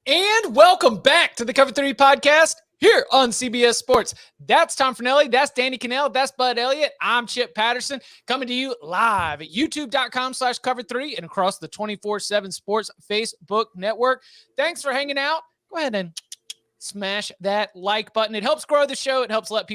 And welcome back to the Cover 3 podcast here on CBS Sports. That's Tom Fornelli. That's Danny Cannell. That's Bud Elliott. I'm Chip Patterson coming to you live at youtube.com/cover3 and across the 24/7 Sports Facebook network. Thanks for hanging out. Go ahead and smash that like button. It helps grow the show. It helps let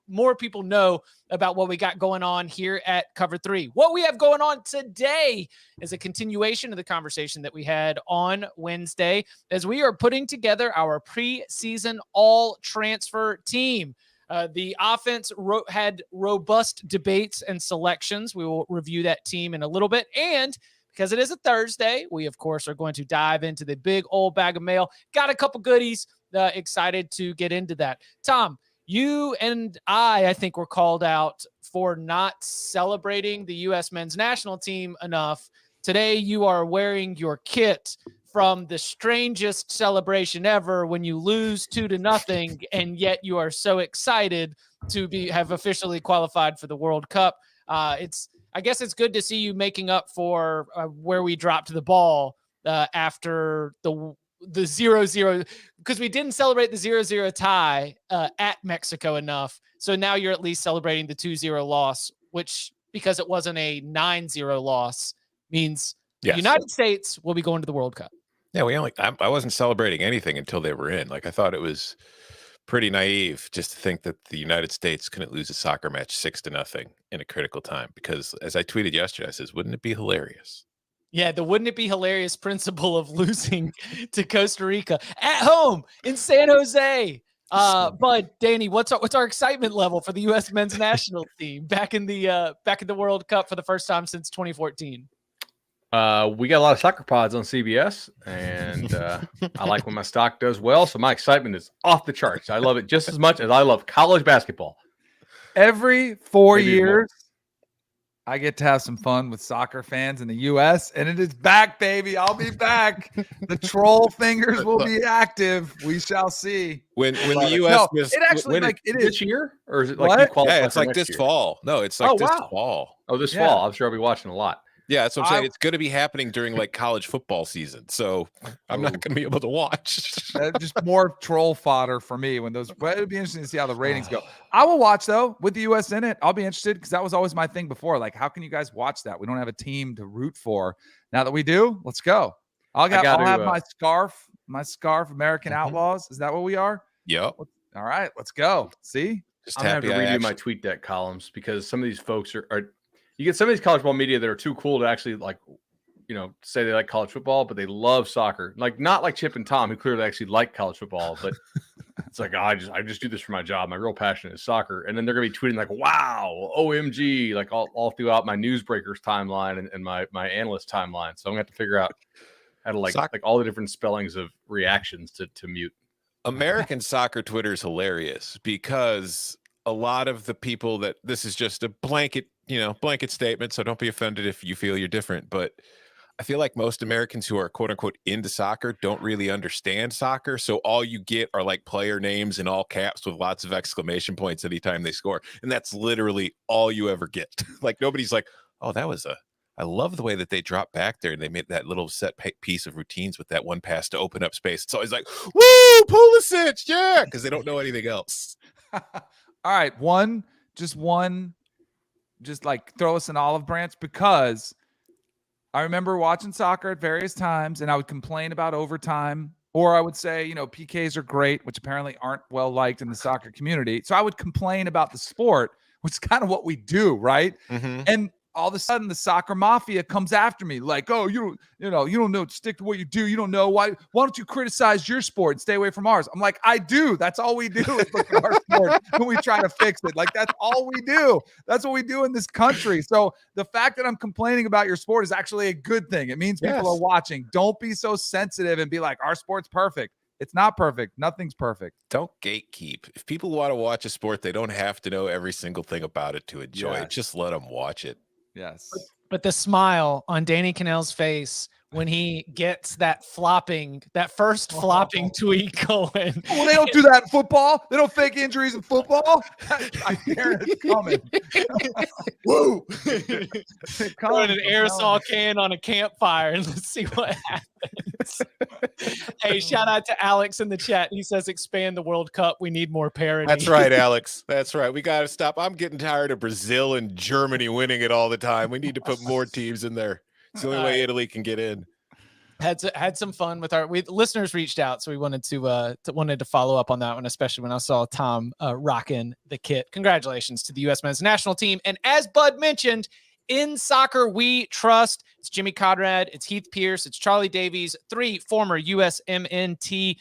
more people know about what we got going on here at Cover 3. What we have going on today is a continuation of the conversation that we had on Wednesday as we are putting together our preseason all-transfer team. The offense had robust debates and selections. We will review that team in a little bit. And because it is a Thursday, we, of course, are going to dive into the big old bag of mail. Got a couple goodies. Excited to get into that. Tom, you and I think were called out for not celebrating the U.S. men's national team enough. Today, you are wearing your kit from the strangest celebration ever when you lose 2-0, and yet you are so excited to have officially qualified for the World Cup. I guess it's good to see you making up for where we dropped the ball after the 0-0, because we didn't celebrate the 0-0 tie at Mexico enough. So now you're at least celebrating the 2-0 loss, which, because it wasn't a 9-0 loss, means the United States will be going to the World Cup. Yeah, I wasn't celebrating anything until they were in. I thought it was pretty naive just to think that the United States couldn't lose a soccer match 6-0 in a critical time, because as I tweeted yesterday, I says, wouldn't it be hilarious? Yeah, the wouldn't it be hilarious principle of losing to Costa Rica at home in San Jose. But Danny, what's our excitement level for the U.S. men's national team back in the World Cup for the first time since 2014? We got a lot of soccer pods on CBS, and I like when my stock does well. So my excitement is off the charts. I love it just as much as I love college basketball. Every 4 years, I get to have some fun with soccer fans in the U.S., and it is back, baby. I'll be back. The troll fingers will be active. We shall see. When the U.S. it is this year, or is it what? Yeah, it's like this fall. No, it's like this fall. Oh, this fall. I'm sure I'll be watching a lot. Yeah, that's what I'm saying. It's going to be happening during college football season, so I'm not going to be able to watch. Just more troll fodder for me when those. But it'll be interesting to see how the ratings go. I will watch though with the U.S. in it. I'll be interested because that was always my thing before. How can you guys watch that? We don't have a team to root for. Now that we do, let's go. I'll have my scarf. American Outlaws. Is that what we are? Yep. All right, let's go. See, I'm gonna have to redo my tweet deck columns because some of these folks are. You get some of these college football media that are too cool to actually say they like college football, but they love soccer. Not like Chip and Tom, who clearly actually like college football, but it's I just do this for my job. My real passion is soccer. And then they're gonna be tweeting wow, OMG, all throughout my newsbreakers timeline and my analyst timeline. So I'm gonna have to figure out how to all the different spellings of reactions to mute. American soccer Twitter is hilarious because a lot of the people that this is just a blanket statement, so don't be offended if you feel you're different, but I feel like most Americans who are quote unquote into soccer don't really understand soccer. So all you get are player names in all caps with lots of exclamation points anytime they score. And that's literally all you ever get. Nobody's oh, I love the way that they dropped back there and they made that little set piece of routines with that one pass to open up space. It's always woo, Pulisic, yeah, because they don't know anything else. All right, just throw us an olive branch, because I remember watching soccer at various times and I would complain about overtime, or I would say, PKs are great, which apparently aren't well liked in the soccer community. So I would complain about the sport, which is kind of what we do, right? Mm-hmm. And all of a sudden the soccer mafia comes after me oh, you don't know, stick to what you do. You don't know why don't you criticize your sport and stay away from ours? I'm I do. That's all we do is look at our sport and we try to fix it. That's all we do. That's what we do in this country. So the fact that I'm complaining about your sport is actually a good thing. It means people are watching. Don't be so sensitive and be our sport's perfect. It's not perfect. Nothing's perfect. Don't gatekeep. If people want to watch a sport, they don't have to know every single thing about it to enjoy it. Just let them watch it. Yes. But the smile on Danny Cannell's face when he gets that first flopping tweet going. Well, they don't do that in football. They don't fake injuries in football. I hear it's coming. Woo! Throwing an aerosol can on a campfire and let's see what happens. Hey, shout out to Alex in the chat. He says, expand the World Cup. We need more parity. That's right, Alex. That's right. We got to stop. I'm getting tired of Brazil and Germany winning it all the time. We need to put more teams in there. It's the only way Italy can get in. Had some fun with our listeners reached out, so we wanted to follow up on that one, especially when I saw Tom rocking the kit. Congratulations to the U.S. men's national team. And as Bud mentioned, in soccer we trust. It's Jimmy Conrad, it's Heath Pierce, it's Charlie Davies, 3 former USMNT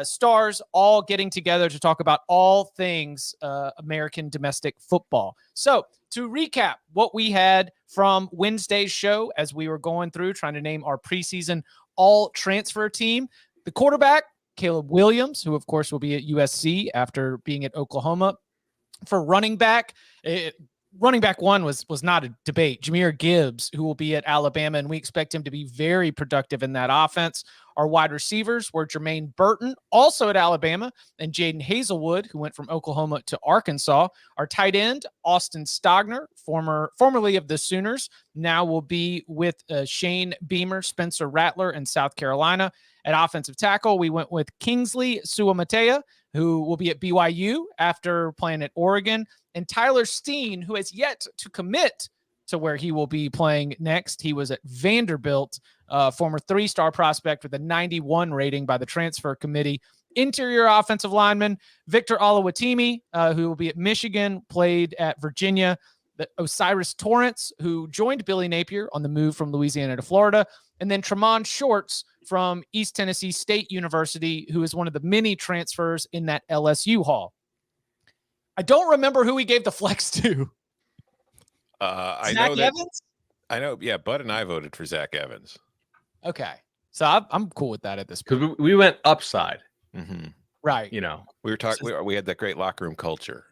stars, all getting together to talk about all things American domestic football. So to recap what we had from Wednesday's show as we were going through trying to name our preseason all transfer team, the quarterback, Caleb Williams, who of course will be at USC after being at Oklahoma. For running back, running back one was not a debate. Jahmyr Gibbs, who will be at Alabama, and we expect him to be very productive in that offense. Our wide receivers were Jermaine Burton, also at Alabama, and Jaden Hazelwood, who went from Oklahoma to Arkansas. Our tight end, Austin Stogner, formerly of the Sooners, now will be with Shane Beamer, Spencer Rattler in South Carolina. At offensive tackle, we went with Kingsley Suamatea, who will be at BYU after playing at Oregon, and Tyler Steen, who has yet to commit to where he will be playing next. He was at Vanderbilt, former 3-star prospect with a 91 rating by the transfer committee. Interior offensive lineman, Victor Olawatimi, who will be at Michigan, played at Virginia. Osiris Torrance, who joined Billy Napier on the move from Louisiana to Florida. And then Tremont Shorts from East Tennessee State University, who is one of the many transfers in that LSU haul. I don't remember who he gave the flex to. I Zach know that. Evans? I know. Yeah, Bud and I voted for Zach Evans. Okay. So I'm cool with that at this point. Because we went upside. Mm-hmm. Right. You know, We were talking. We had that great locker room culture.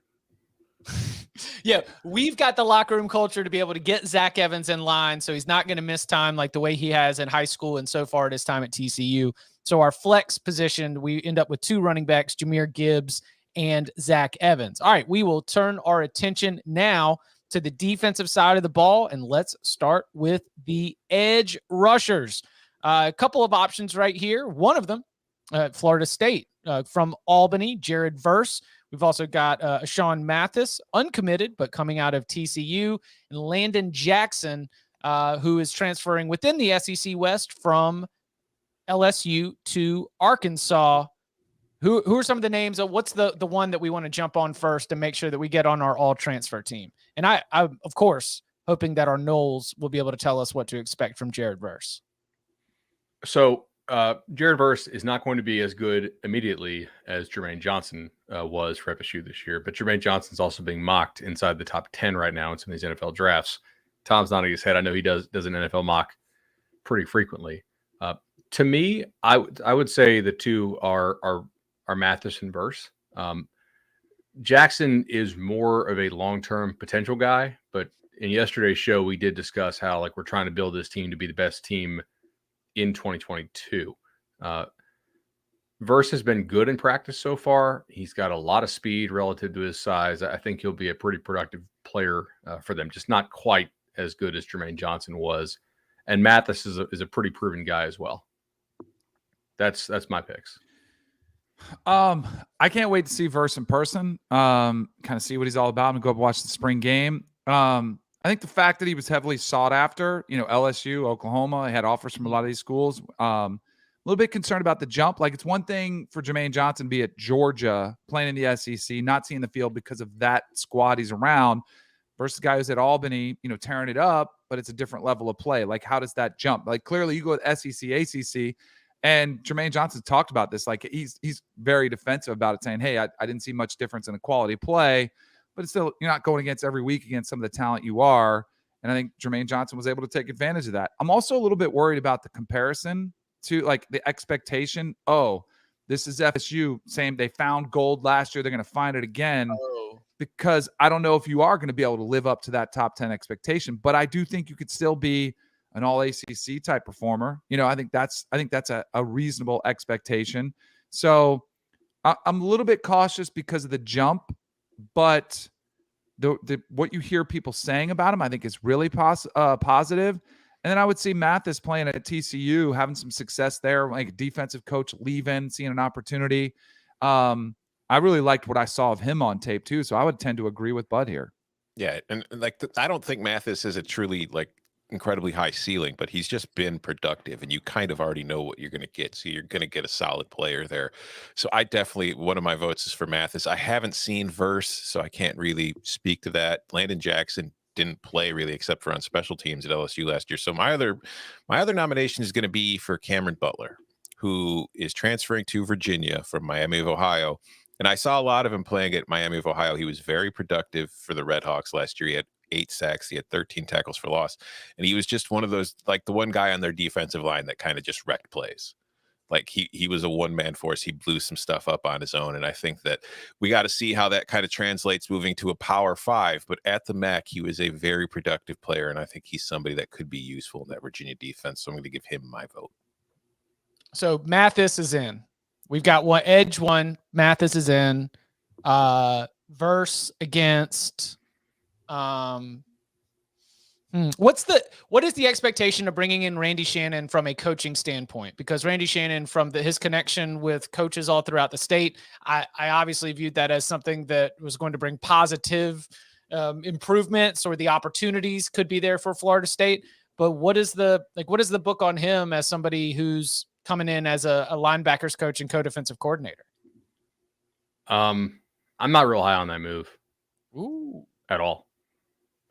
Yeah, we've got the locker room culture to be able to get Zach Evans in line, so he's not going to miss time like the way he has in high school and so far at his time at TCU. So our flex position, we end up with 2 running backs, Jahmyr Gibbs and Zach Evans. All right, we will turn our attention now to the defensive side of the ball, and let's start with the edge rushers. A couple of options right here. One of them, Florida State, from Albany, Jared Verse. We've also got Sean Mathis, uncommitted, but coming out of TCU, and Landon Jackson, who is transferring within the SEC West from LSU to Arkansas. Who are some of the names? What's the one that we want to jump on first to make sure that we get on our all transfer team? And I'm, of course, hoping that our Knowles will be able to tell us what to expect from Jared Verse. So Jared Verse is not going to be as good immediately as Jermaine Johnson was for FSU this year, but Jermaine Johnson's also being mocked inside the top 10 right now in some of these NFL drafts. Tom's nodding his head. I know he does an NFL mock pretty frequently. To me, I would say the two are Mathis and Verse. Jackson is more of a long-term potential guy, but in yesterday's show, we did discuss how we're trying to build this team to be the best team in 2022. Verse has been good in practice so far. He's got a lot of speed relative to his size. I think he'll be a pretty productive player for them, just not quite as good as Jermaine Johnson was. And Mathis is a pretty proven guy as well. That's my picks. I can't wait to see Verse in person. Kind of see what he's all about and go up and watch the spring game. I think the fact that he was heavily sought after, LSU, Oklahoma, had offers from a lot of these schools. A little bit concerned about the jump. It's one thing for Jermaine Johnson to be at Georgia playing in the SEC, not seeing the field because of that squad he's around, versus a guy who's at Albany, tearing it up, but it's a different level of play. How does that jump? Clearly you go with SEC, ACC, and Jermaine Johnson talked about this. He's very defensive about it, saying, hey, I didn't see much difference in the quality of play, but it's still, you're not going against every week against some of the talent you are. And I think Jermaine Johnson was able to take advantage of that. I'm also a little bit worried about the comparison to the expectation. Oh, this is FSU saying they found gold last year. They're going to find it again. Because I don't know if you are going to be able to live up to that top 10 expectation, but I do think you could still be an all ACC type performer. I think that's a reasonable expectation. So I'm a little bit cautious because of the jump, but the what you hear people saying about him, I think is really positive. And then I would see Mathis playing at TCU, having some success there, like a defensive coach leaving, seeing an opportunity. I really liked what I saw of him on tape too. So I would tend to agree with Bud here. Yeah, and like I don't think Mathis is a truly like incredibly high ceiling, but he's just been productive, and you kind of already know what you're going to get. So you're going to get a solid player there. So I definitely, one of my votes is for Mathis. I haven't seen Verse, so I can't really speak to that. Landon Jackson didn't play really except for on special teams at LSU last year. So my other nomination is going to be for Cameron Butler, who is transferring to Virginia from Miami of Ohio. And I saw a lot of him playing at Miami of Ohio. He was very productive for the Red Hawks last year. He had 8 sacks. He had 13 tackles for loss. And he was just one of those, like the one guy on their defensive line that kind of just wrecked plays. Like he was a one-man force. He blew some stuff up on his own. And I think that we got to see how that kind of translates moving to a Power 5. But at the MAC, he was a very productive player. And I think he's somebody that could be useful in that Virginia defense. So I'm going to give him my vote. So Mathis is in. We've got one edge one. Mathis is in. Verse against. What is the expectation of bringing in Randy Shannon from a coaching standpoint? Because Randy Shannon, from his connection with coaches all throughout the state, I obviously viewed that as something that was going to bring positive improvements, or the opportunities could be there for Florida State. But what is the book on him as somebody who's coming in as a linebackers coach and co-defensive coordinator? I'm not real high on that move. Ooh. At all.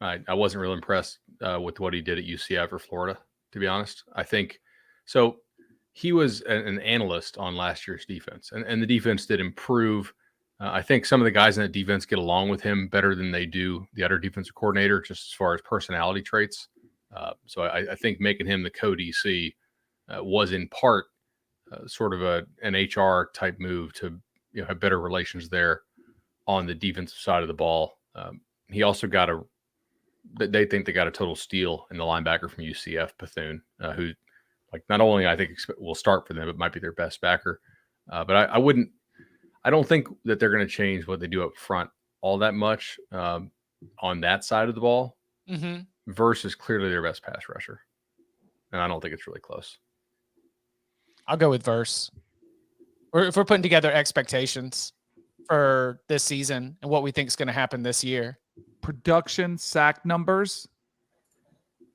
I wasn't real impressed with what he did at UCF or Florida, to be honest. I think so. He was an analyst on last year's defense, and the defense did improve. I think some of the guys in that defense get along with him better than they do the other defensive coordinator, just as far as personality traits. So I think making him the co-DC was in part sort of an HR type move to have better relations there on the defensive side of the ball. He also got they think they got a total steal in the linebacker from UCF, Bethune, who, like, not only I think will start for them, but might be their best backer. But I don't think that they're going to change what they do up front all that much on that side of the ball. Mm-hmm. Versus clearly their best pass rusher, and I don't think it's really close. I'll go with Verse. If we're putting together expectations for this season and what we think is going to happen this year. Production sack numbers.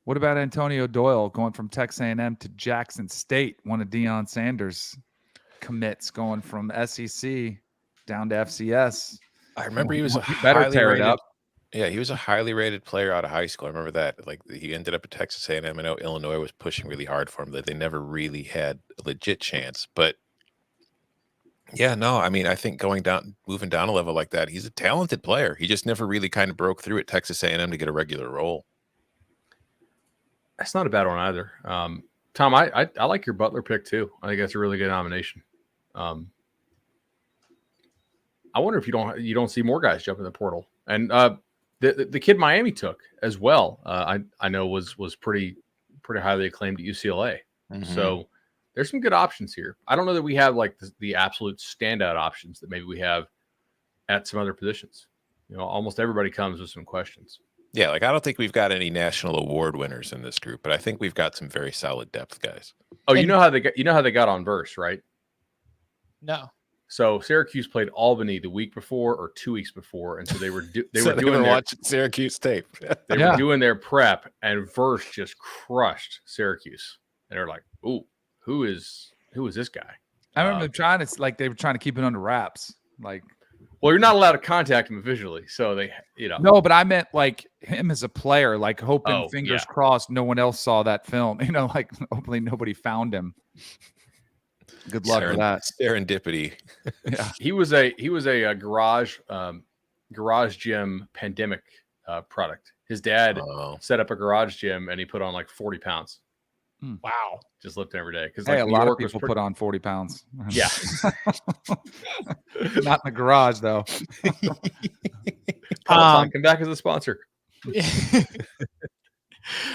What about Antonio Doyle going from Texas A&M to Jackson State? One of Deion Sanders' commits, going from SEC down to FCS. I remember he was better tear it up. Yeah, he was a highly rated player out of high school. I remember that. Like, he ended up at Texas A&M. I know Illinois was pushing really hard for him, that they never really had a legit chance. But yeah, no, I mean, I think moving down a level like that, he's a talented player. He just never really kind of broke through at Texas A&M to get a regular role. That's not a bad one either. Tom, I like your Butler pick too. I think that's a really good nomination. I wonder if you don't see more guys jump in the portal. And the kid Miami took as well, I know was pretty highly acclaimed at UCLA. Mm-hmm. So there's some good options here. I don't know that we have like the absolute standout options that maybe we have at some other positions. Almost everybody comes with some questions. Yeah, like I don't think we've got any national award winners in this group, but I think we've got some very solid depth guys. Oh, you know how they got on Verse, right? No. So Syracuse played Albany the week before or 2 weeks before, and so they were watching Syracuse tape. They were doing their prep, and Verse just crushed Syracuse, and they're like, "Ooh, who is this guy?" I remember they were trying to keep it under wraps. Like, well, you're not allowed to contact him visually, so they, No, but I meant like him as a player, like hoping, fingers crossed, no one else saw that film. Like hopefully nobody found him. Good luck with that. Serendipity. Yeah, he was a garage gym pandemic product. His dad set up a garage gym, and he put on like 40 pounds. Wow. Just lifting every day. Because a lot of people put on 40 pounds. Yeah. Not in the garage, though. Come back as a sponsor.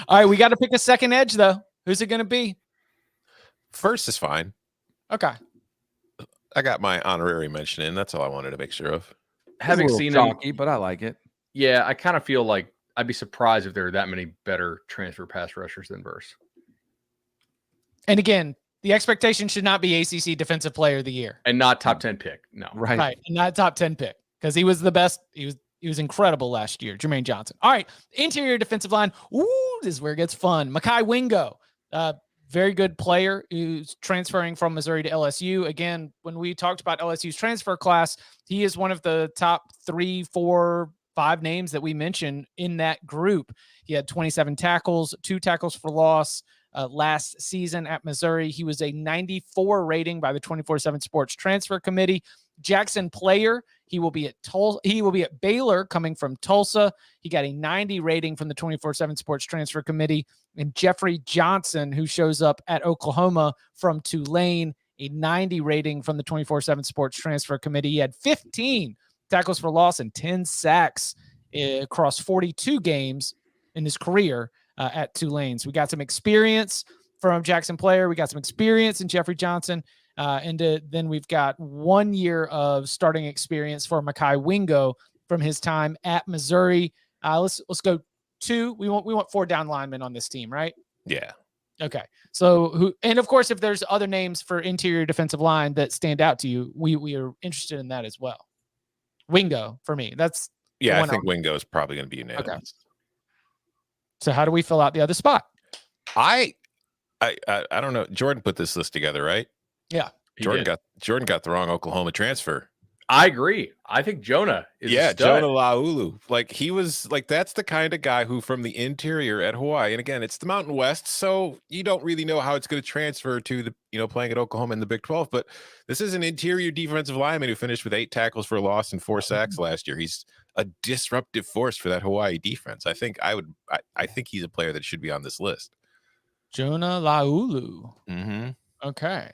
All right, we got to pick a second edge, though. Who's it going to be? First is fine. Okay. I got my honorary mention in. That's all I wanted to make sure of. Having seen him, but I like it. Yeah, I kind of feel like I'd be surprised if there are that many better transfer pass rushers than Verse. And again, the expectation should not be ACC Defensive Player of the Year. And not top 10 pick. No. Right. And not top 10 pick, because he was the best. He was incredible last year, Jermaine Johnson. All right. Interior defensive line. Ooh, this is where it gets fun. Mekhi Wingo, very good player who's transferring from Missouri to LSU. Again, when we talked about LSU's transfer class, he is one of the top 3, 4, 5 names that we mentioned in that group. He had 27 tackles, 2 tackles for loss last season at Missouri. He was a 94 rating by the 24/7 Sports Transfer Committee. Jackson Player, he will be at Baylor, coming from Tulsa. He got a 90 rating from the 24/7 Sports Transfer Committee. And Jeffrey Johnson, who shows up at Oklahoma from Tulane, a 90 rating from the 24/7 Sports Transfer Committee. He had 15 tackles for loss and 10 sacks across 42 games in his career at Tulane. So we got some experience from Jackson Player. We got some experience in Jeffrey Johnson. And then we've got 1 year of starting experience for Mekhi Wingo from his time at Missouri. Let's go 2. We want 4 down linemen on this team, right? Yeah. Okay. So and of course, if there's other names for interior defensive line that stand out to you, we are interested in that as well. Wingo for me. That's I think Wingo is probably going to be unanimous. Okay. So how do we fill out the other spot? I don't know. Jordan put this list together, right? Yeah. Jordan got the wrong Oklahoma transfer. I agree. I think Jonah is a stud. Jonah Laulu. Like, he was like, that's the kind of guy who from the interior at Hawaii. And again, it's the Mountain West, so you don't really know how it's going to transfer to the, playing at Oklahoma in the Big 12. But this is an interior defensive lineman who finished with 8 tackles for loss and 4 sacks last year. He's a disruptive force for that Hawaii defense. I think he's a player that should be on this list. Jonah Laulu. Mm-hmm. Okay.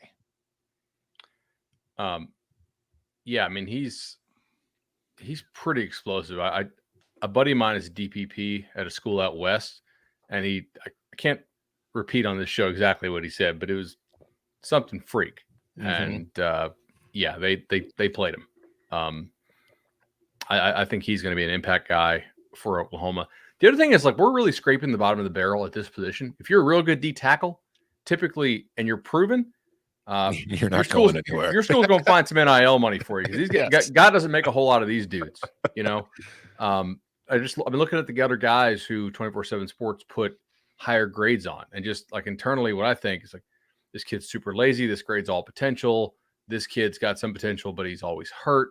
Yeah, I mean, he's pretty explosive. A buddy of mine is a DPP at a school out west, and I can't repeat on this show exactly what he said, but it was something freak. Mm-hmm. And they played him. I think he's going to be an impact guy for Oklahoma. The other thing is, like, we're really scraping the bottom of the barrel at this position. If you're a real good D tackle, typically, and you're proven, you're not going anywhere. Your school's going to find some NIL money for you, because God doesn't make a whole lot of these dudes. I've been looking at the other guys who 24/7 Sports put higher grades on, and just like internally, what I think is like, this kid's super lazy. This grade's all potential. This kid's got some potential, but he's always hurt.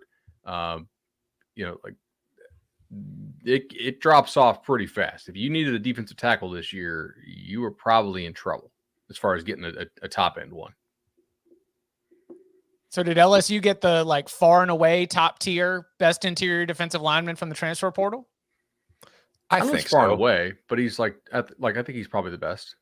It drops off pretty fast. If you needed a defensive tackle this year, you were probably in trouble as far as getting a top end one. So did LSU get the far and away top tier best interior defensive lineman from the transfer portal? I think far and away, but he's I think he's probably the best.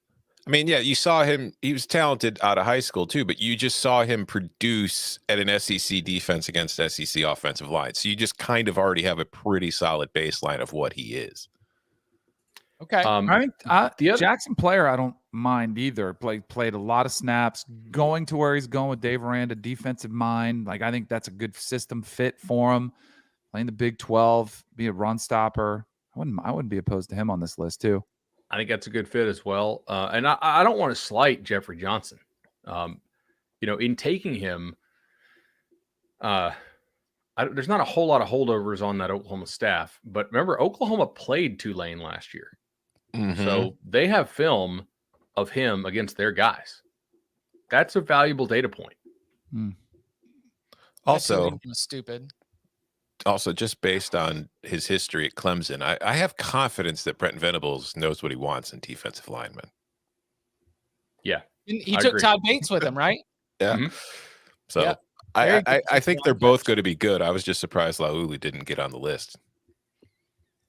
I mean, yeah, you saw him. He was talented out of high school too, but you just saw him produce at an SEC defense against SEC offensive line. So you just kind of already have a pretty solid baseline of what he is. Okay. I think Jackson Player, I don't mind either. Played a lot of snaps, going to where he's going with Dave Aranda, defensive mind. I think that's a good system fit for him. Playing the Big 12, be a run stopper. I wouldn't be opposed to him on this list too. I think that's a good fit as well. And I don't want to slight Jeffrey Johnson. In taking him, there's not a whole lot of holdovers on that Oklahoma staff. But remember, Oklahoma played Tulane last year. Mm-hmm. So they have film of him against their guys. That's a valuable data point. Also, stupid. Also, just based on his history at Clemson, I have confidence that Brent Venables knows what he wants in defensive linemen. Yeah. He took Todd Bates with him, right? Yeah. Mm-hmm. So yeah. I think they're both going to be good. I was just surprised Laulu didn't get on the list.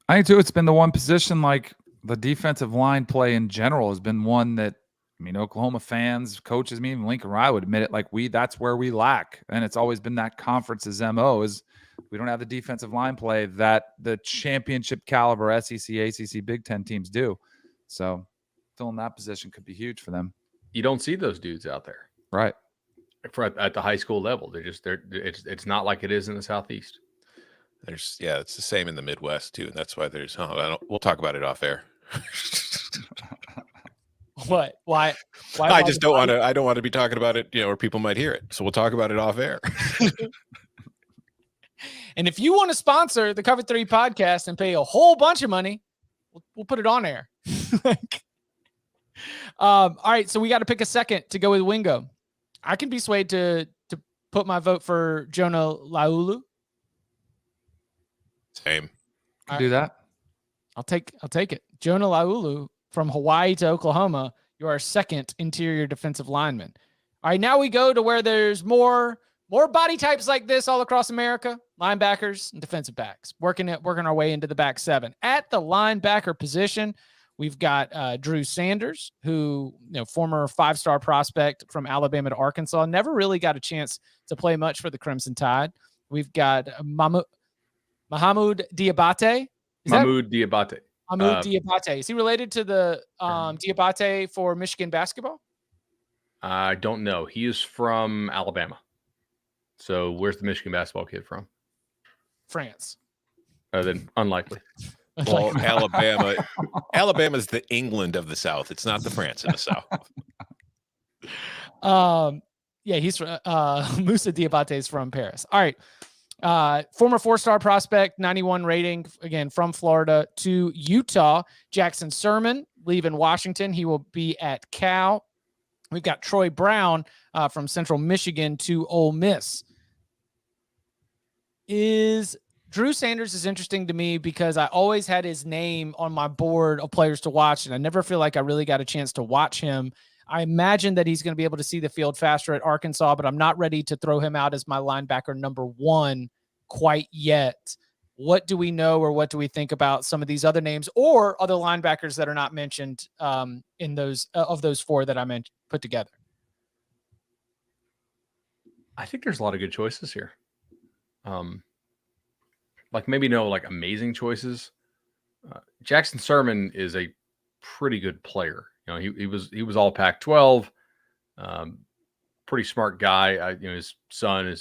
I think too, it's been the one position, like the defensive line play in general has been one that, Oklahoma fans, coaches, even Lincoln Riley would admit it, that's where we lack. And it's always been that conference's MO is we don't have the defensive line play that the championship caliber SEC, ACC, Big Ten teams do. So filling that position could be huge for them. You don't see those dudes out there. Right. At the high school level. It's not like it is in the Southeast. It's the same in the Midwest too, and that's why we'll talk about it off air. What? Why? I just don't want to. I don't want to be talking about it, or people might hear it. So we'll talk about it off air. And if you want to sponsor the Cover 3 podcast and pay a whole bunch of money, we'll put it on air. All right, so we got to pick a second to go with Wingo. I can be swayed to put my vote for Jonah Laulu. Same. Do that. I'll take it. Jonah Laulu from Hawaii to Oklahoma. You're our second interior defensive lineman. All right, now we go to where there's more body types like this all across America. Linebackers and defensive backs. Working our way into the back seven. At the linebacker position, we've got Drew Sanders, who, former 5-star prospect from Alabama to Arkansas, never really got a chance to play much for the Crimson Tide. We've got Mahmoud Diabate. Mahmoud Diabate. Mahmoud Diabate. Is he related to the Diabate for Michigan basketball? I don't know. He is from Alabama. So where's the Michigan basketball kid from? France. Then unlikely. Well, Alabama's the England of the South. It's not the France in the South. He's Moussa Diabate is from Paris. All right. Former 4-star prospect, 91 rating, again, from Florida to Utah. Jackson Sermon leaving Washington. He will be at Cal. We've got Troy Brown from Central Michigan to Ole Miss. Drew Sanders is interesting to me because I always had his name on my board of players to watch, and I never feel like I really got a chance to watch him. I imagine that he's going to be able to see the field faster at Arkansas, but I'm not ready to throw him out as my linebacker number 1 quite yet. What do we know, or what do we think about some of these other names or other linebackers that are not mentioned in those of those 4 that I put together? I think there's a lot of good choices here. Maybe no amazing choices. Jackson Sermon is a pretty good player. He was all Pac-12, pretty smart guy. His son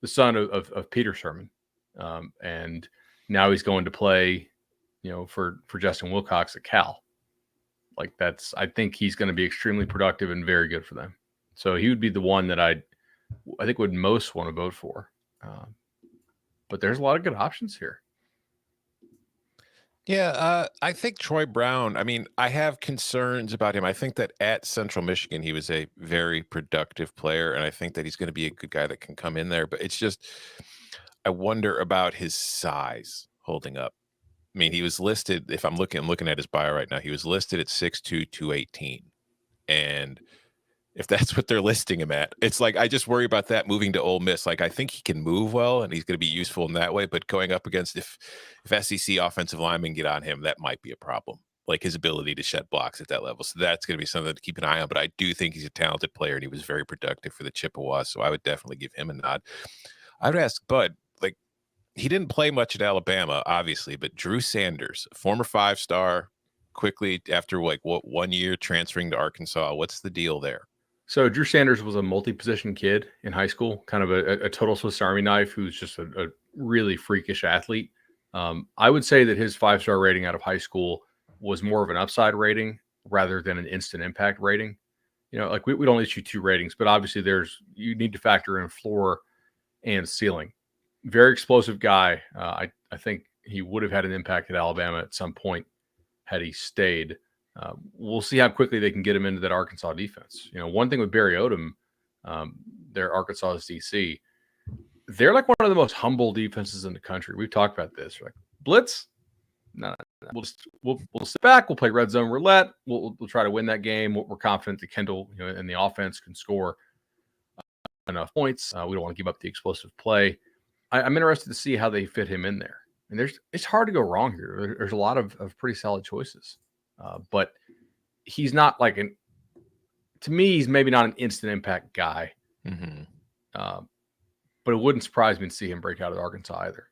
the son of Peter Sermon, and now he's going to play, for Justin Wilcox at Cal. I think he's going to be extremely productive and very good for them. So he would be the one that I think would most want to vote for. But there's a lot of good options here. Yeah, I think Troy Brown, I have concerns about him. I think that at Central Michigan, he was a very productive player, and I think that he's going to be a good guy that can come in there. But it's just, I wonder about his size holding up. He was listed, if I'm looking at his bio right now, he was listed at 6'2", 218. And if that's what they're listing him at, it's I just worry about that moving to Ole Miss. I think he can move well and he's going to be useful in that way, but going up against if SEC offensive linemen get on him, that might be a problem. His ability to shed blocks at that level. So that's going to be something to keep an eye on, but I do think he's a talented player and he was very productive for the Chippewas. So I would definitely give him a nod. I would ask Bud, he didn't play much at Alabama, obviously, but Drew Sanders, former 5-star, quickly after 1 year transferring to Arkansas. What's the deal there? So Drew Sanders was a multi-position kid in high school, kind of a total Swiss Army knife who's just a really freakish athlete. I would say that his 5-star rating out of high school was more of an upside rating rather than an instant impact rating. We don't issue 2 ratings, but obviously you need to factor in floor and ceiling. Very explosive guy. I think he would have had an impact at Alabama at some point had he stayed. We'll see how quickly they can get him into that Arkansas defense. One thing with Barry Odom, their Arkansas's DC, they're one of the most humble defenses in the country. We've talked about this. Blitz? No. We'll sit back. We'll play red zone roulette. We'll try to win that game. We're confident that Kendall, and the offense can score enough points. We don't want to give up the explosive play. I'm interested to see how they fit him in there. And it's hard to go wrong here. There's a lot of pretty solid choices. But he's not to me, he's maybe not an instant impact guy. Mm-hmm. But it wouldn't surprise me to see him break out of Arkansas either.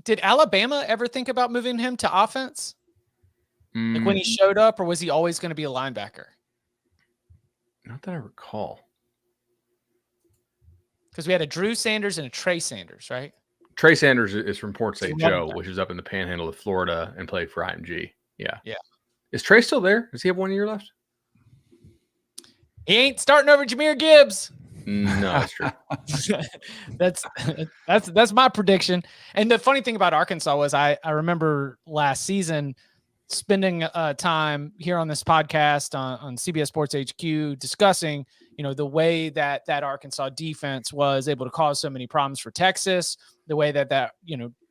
Did Alabama ever think about moving him to offense? When he showed up, or was he always going to be a linebacker? Not that I recall. Because we had a Drew Sanders and a Trey Sanders, right? Trey Sanders is from Port St. He's a running Joe, back. which is up in the panhandle of Florida, and played for IMG. Yeah. Yeah. Is Trey still there? Does he have 1 year left? He ain't starting over Jahmyr Gibbs. No, that's true. that's my prediction. And the funny thing about Arkansas was I remember last season spending time here on this podcast on CBS Sports HQ discussing, the way that Arkansas defense was able to cause so many problems for Texas, the way that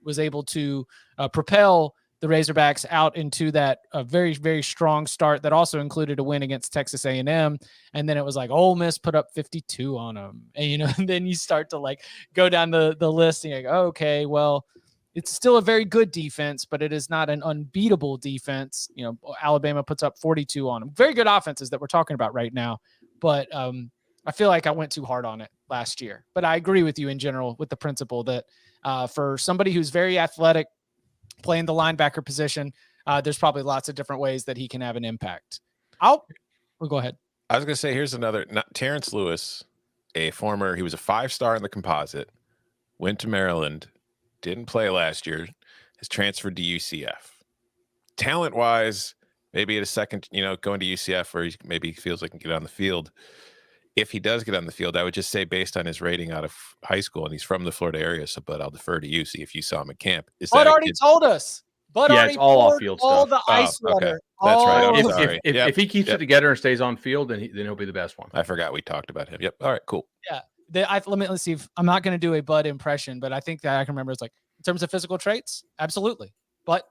was able to propel the Razorbacks out into that very, very strong start that also included a win against Texas A&M. And then it was like Ole Miss put up 52 on them. And, and then you start to like go down the list and you're like, oh, okay, well, it's still a very good defense, but it is not an unbeatable defense. Alabama puts up 42 on them. Very good offenses that we're talking about right now. But I feel like I went too hard on it last year. But I agree with you in general with the principle that for somebody who's very athletic, playing the linebacker position, there's probably lots of different ways that he can have an impact. We'll go ahead. I was going to say, here's another. Terrence Lewis, he was a 5-star in the composite, went to Maryland, didn't play last year, has transferred to UCF. Talent-wise, maybe at a second, going to UCF where he maybe feels like he can get on the field. If he does get on the field, I would just say based on his rating out of high school, and he's from the Florida area, so but I'll defer to you, see if you saw him at camp. Bud already told us. It's all off-field all stuff. the ice water. Okay. That's right. I'm If, sorry. if he keeps it together and stays on field, then he'll be the best one. I forgot we talked about him. Yep. All right, cool. Yeah. Let's see if I'm not going to do a Bud impression, but I think that I can remember it's like, in terms of physical traits, absolutely. But,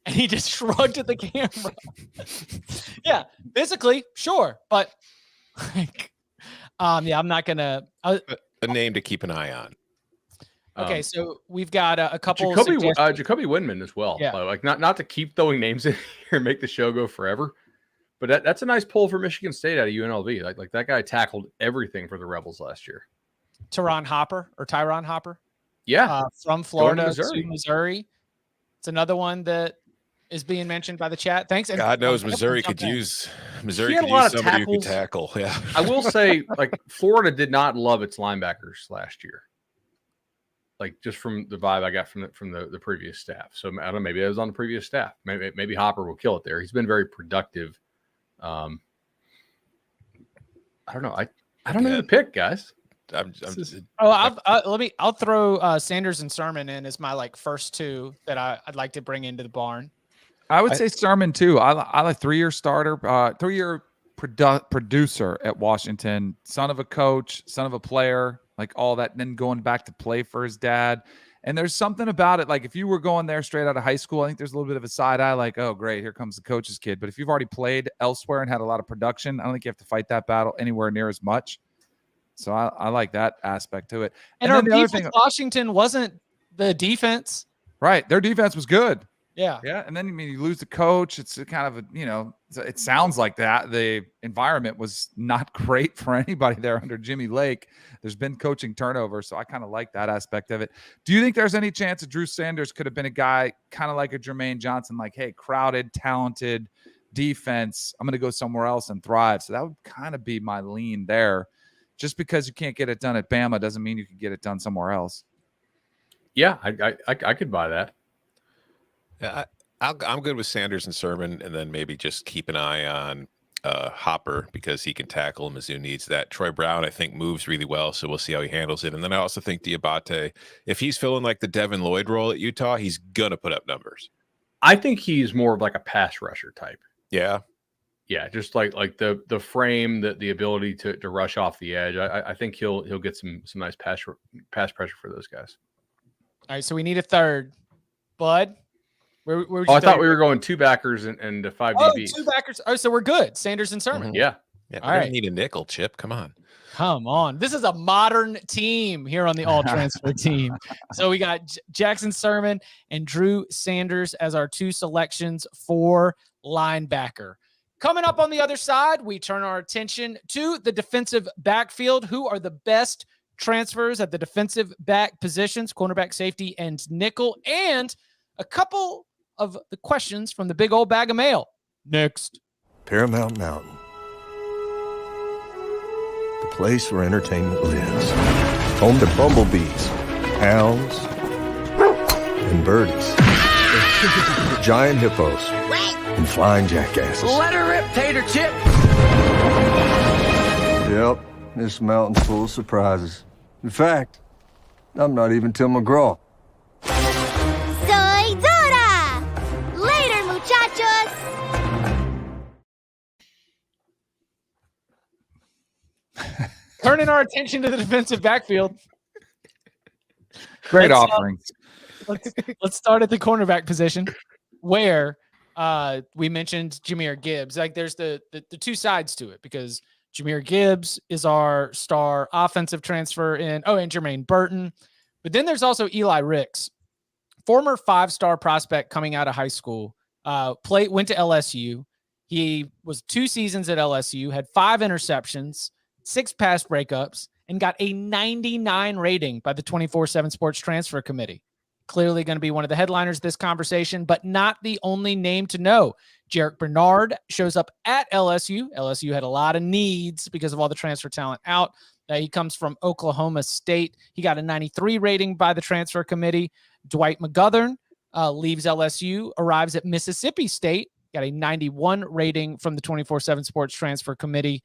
and he just shrugged at the camera. Yeah, physically, sure. But, I'm not going to. A name to keep an eye on. Okay, so we've got a couple. Jacoby Windman as well. Yeah. Like not to keep throwing names in here and make the show go forever, but that's a nice pull for Michigan State out of UNLV. Like that guy tackled everything for the Rebels last year. Tyron Hopper. Yeah, from Florida to Missouri. It's another one that is being mentioned by the chat. Thanks. And God knows Missouri could use somebody who can tackle. Yeah. I will say, like, Florida did not love its linebackers last year. Like, just from the vibe I got from the previous staff. So I don't know, maybe it was on the previous staff. Maybe Hopper will kill it there. He's been very productive. I don't know. I don't know who to pick, guys. I'll throw Sanders and Sermon in as my first two that I'd like to bring into the barn. I would say Sermon too. I like 3-year starter, 3-year producer at Washington, son of a coach, son of a player, like all that, and then going back to play for his dad. And there's something about it. Like if you were going there straight out of high school, I think there's a little bit of a side eye, like, oh, great, here comes the coach's kid. But if you've already played elsewhere and had a lot of production, I don't think you have to fight that battle anywhere near as much. So I like that aspect to it. And our beef with Washington wasn't the defense. Right. Their defense was good. Yeah. Yeah. And then, you lose the coach. It's kind of it sounds like that. The environment was not great for anybody there under Jimmy Lake. There's been coaching turnover. So I kind of like that aspect of it. Do you think there's any chance that Drew Sanders could have been a guy kind of like a Jermaine Johnson, like, hey, crowded, talented defense, I'm going to go somewhere else and thrive. So that would kind of be my lean there. Just because you can't get it done at Bama doesn't mean you can get it done somewhere else. Yeah, I could buy that. Yeah, I'm good with Sanders and Sermon, and then maybe just keep an eye on Hopper because he can tackle. Mizzou needs that. Troy Brown, I think, moves really well, so we'll see how he handles it. And then I also think Diabate, if he's filling like the Devin Lloyd role at Utah, he's gonna put up numbers. I think he's more of like a pass rusher type. Yeah. Yeah, just like the frame, the ability to rush off the edge. I think he'll get some nice pass pressure for those guys. All right, so we need a third. Bud, where I thought we were going 2 backers and 5 DBs. 2 backers. Oh, so we're good. Sanders and Sermon. Mm-hmm. Yeah. All right. Need a nickel, Chip. Come on. This is a modern team here on the all transfer team. So we got Jackson Sermon and Drew Sanders as our 2 selections for linebacker. Coming up on the other side, we turn our attention to the defensive backfield. Who are the best transfers at the defensive back positions, cornerback, safety, and nickel, and a couple of the questions from the big old bag of mail. Next. Paramount Mountain, the place where entertainment lives. Home to bumblebees, hounds, and birdies. Giant hippos and flying jackasses. Let her rip, Tater Chip. Yep, this mountain's full of surprises. In fact, I'm not even Tim McGraw. Soy Dora! Later, muchachos! Turning our attention to the defensive backfield. Great Let's, offerings. Let's start at the cornerback position, where we mentioned Jahmyr Gibbs. Like, there's the two sides to it, because Jahmyr Gibbs is our star offensive transfer and Jermaine Burton. But then there's also Eli Ricks, former 5-star prospect coming out of high school. Went to LSU. He was 2 seasons at LSU, had 5 interceptions, 6 pass breakups, and got a 99 rating by the 24/7 Sports Transfer Committee. Clearly going to be one of the headliners of this conversation, but not the only name to know. Jarek Bernard shows up at LSU. LSU had a lot of needs because of all the transfer talent out. He comes from Oklahoma State. He got a 93 rating by the transfer committee. Dwight McGothern leaves LSU, arrives at Mississippi State, got a 91 rating from the 24/7 Sports Transfer Committee.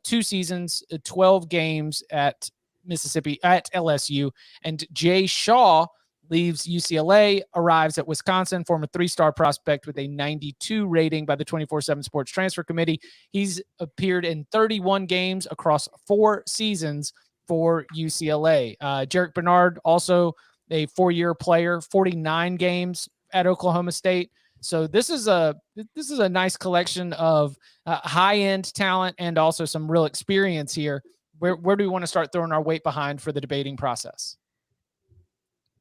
2 seasons, 12 games at LSU. And Jay Shaw leaves UCLA, arrives at Wisconsin, former 3-star prospect with a 92 rating by the 24/7 Sports Transfer Committee. He's appeared in 31 games across 4 seasons for UCLA. Jarek Bernard, also a 4-year player, 49 games at Oklahoma State. So this is a nice collection of high-end talent and also some real experience here. Where do we want to start throwing our weight behind for the debating process?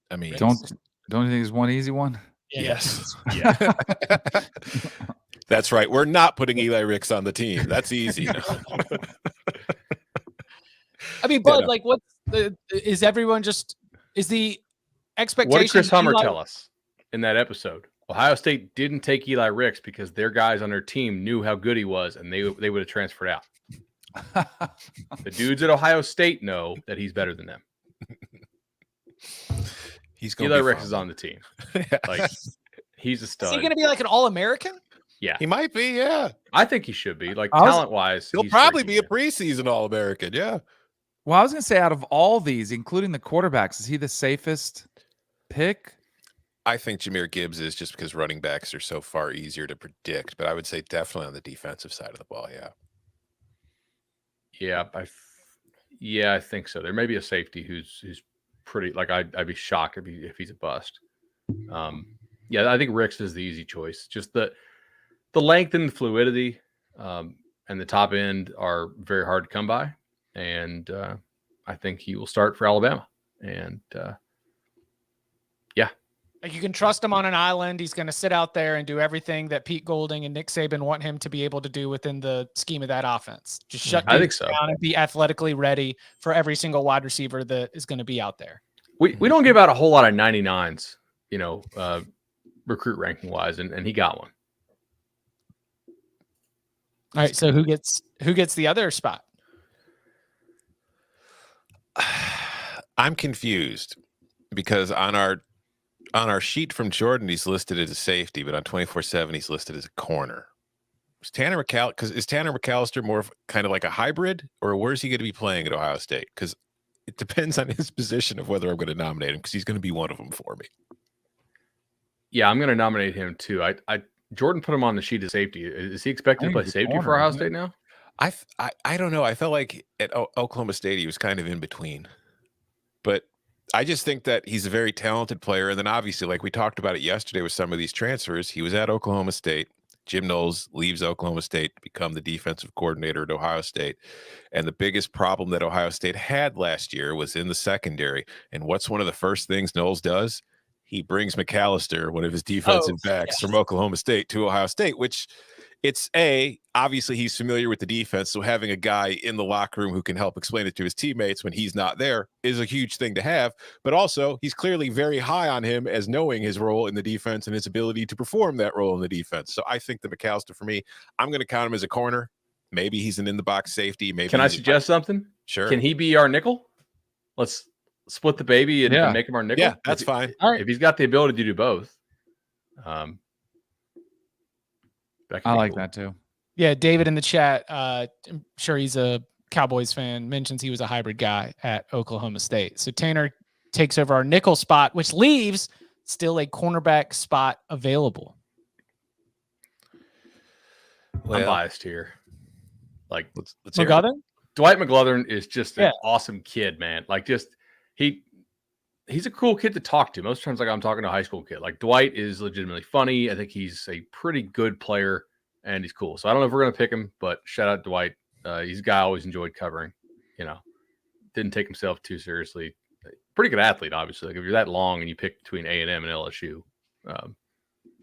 I mean, Don't you think there's one easy one? yes. Yeah. That's right. We're not putting Eli Ricks on the team. That's easy. I mean, Bud, like, is the expectation? What did Chris Hummer Eli tell us in that episode? Ohio State didn't take Eli Ricks because their guys on their team knew how good he was, and they would have transferred out. The dudes at Ohio State know that he's better than them. Eli Ricks is on the team. Like, he's a stud. Is he going to be like an All-American? Yeah, he might be. Yeah, I think he should be. Like, talent-wise, he'll probably be a preseason All-American. Yeah. Well, I was going to say, out of all these, including the quarterbacks, is he the safest pick? I think Jahmyr Gibbs is, just because running backs are so far easier to predict. But I would say definitely on the defensive side of the ball. Yeah. Yeah, I think so. There may be a safety who's pretty, like, I'd be shocked if he's a bust. Yeah, I think Ricks is the easy choice. Just the length and the fluidity and the top end are very hard to come by. And I think he will start for Alabama. And yeah. Like, you can trust him on an island. He's going to sit out there and do everything that Pete Golding and Nick Saban want him to be able to do within the scheme of that offense. Just shut down and be athletically ready for every single wide receiver that is going to be out there. We don't give out a whole lot of 99s, recruit ranking wise, and he got one. All right, so who gets the other spot? I'm confused because on our sheet from Jordan, he's listed as a safety, but on 24/7, he's listed as a corner. Is Tanner McAllister more of kind of like a hybrid, or where's he going to be playing at Ohio State? Because it depends on his position of whether I'm going to nominate him, because he's going to be one of them for me. Yeah, I'm going to nominate him too. Jordan put him on the sheet as safety. Is he expected to play safety for Ohio State now? I don't know. I felt like at Oklahoma State he was kind of in between, but I just think that he's a very talented player. And then obviously, like we talked about it yesterday with some of these transfers, he was at Oklahoma State. Jim Knowles leaves Oklahoma State to become the defensive coordinator at Ohio State. And the biggest problem that Ohio State had last year was in the secondary. And what's one of the first things Knowles does? He brings McAllister, one of his defensive backs from Oklahoma State, to Ohio State, which it's obviously he's familiar with the defense. So having a guy in the locker room who can help explain it to his teammates when he's not there is a huge thing to have. But also he's clearly very high on him as knowing his role in the defense and his ability to perform that role in the defense. So I think that McAllister, for me, I'm going to count him as a corner. Maybe he's an in-the-box safety. Maybe. Can I suggest something? Sure. Can he be our nickel? Let's split the baby and make him our nickel? Yeah, that's fine. All right. If he's got the ability to do both, that could I be like cool. that too. Yeah, David in the chat, I'm sure he's a Cowboys fan, mentions he was a hybrid guy at Oklahoma State. So Tanner takes over our nickel spot, which leaves still a cornerback spot available. I'm biased here. Like, let's hear it. McGovern? Dwight McGlothern is just an awesome kid, man. Like, just he's a cool kid to talk to. Most times, like, I'm talking to a high school kid. Like, Dwight is legitimately funny. I think he's a pretty good player, and he's cool. So I don't know if we're gonna pick him, but shout out Dwight. He's a guy I always enjoyed covering. You know, didn't take himself too seriously. Pretty good athlete, obviously. Like, if you're that long and you pick between A&M and LSU,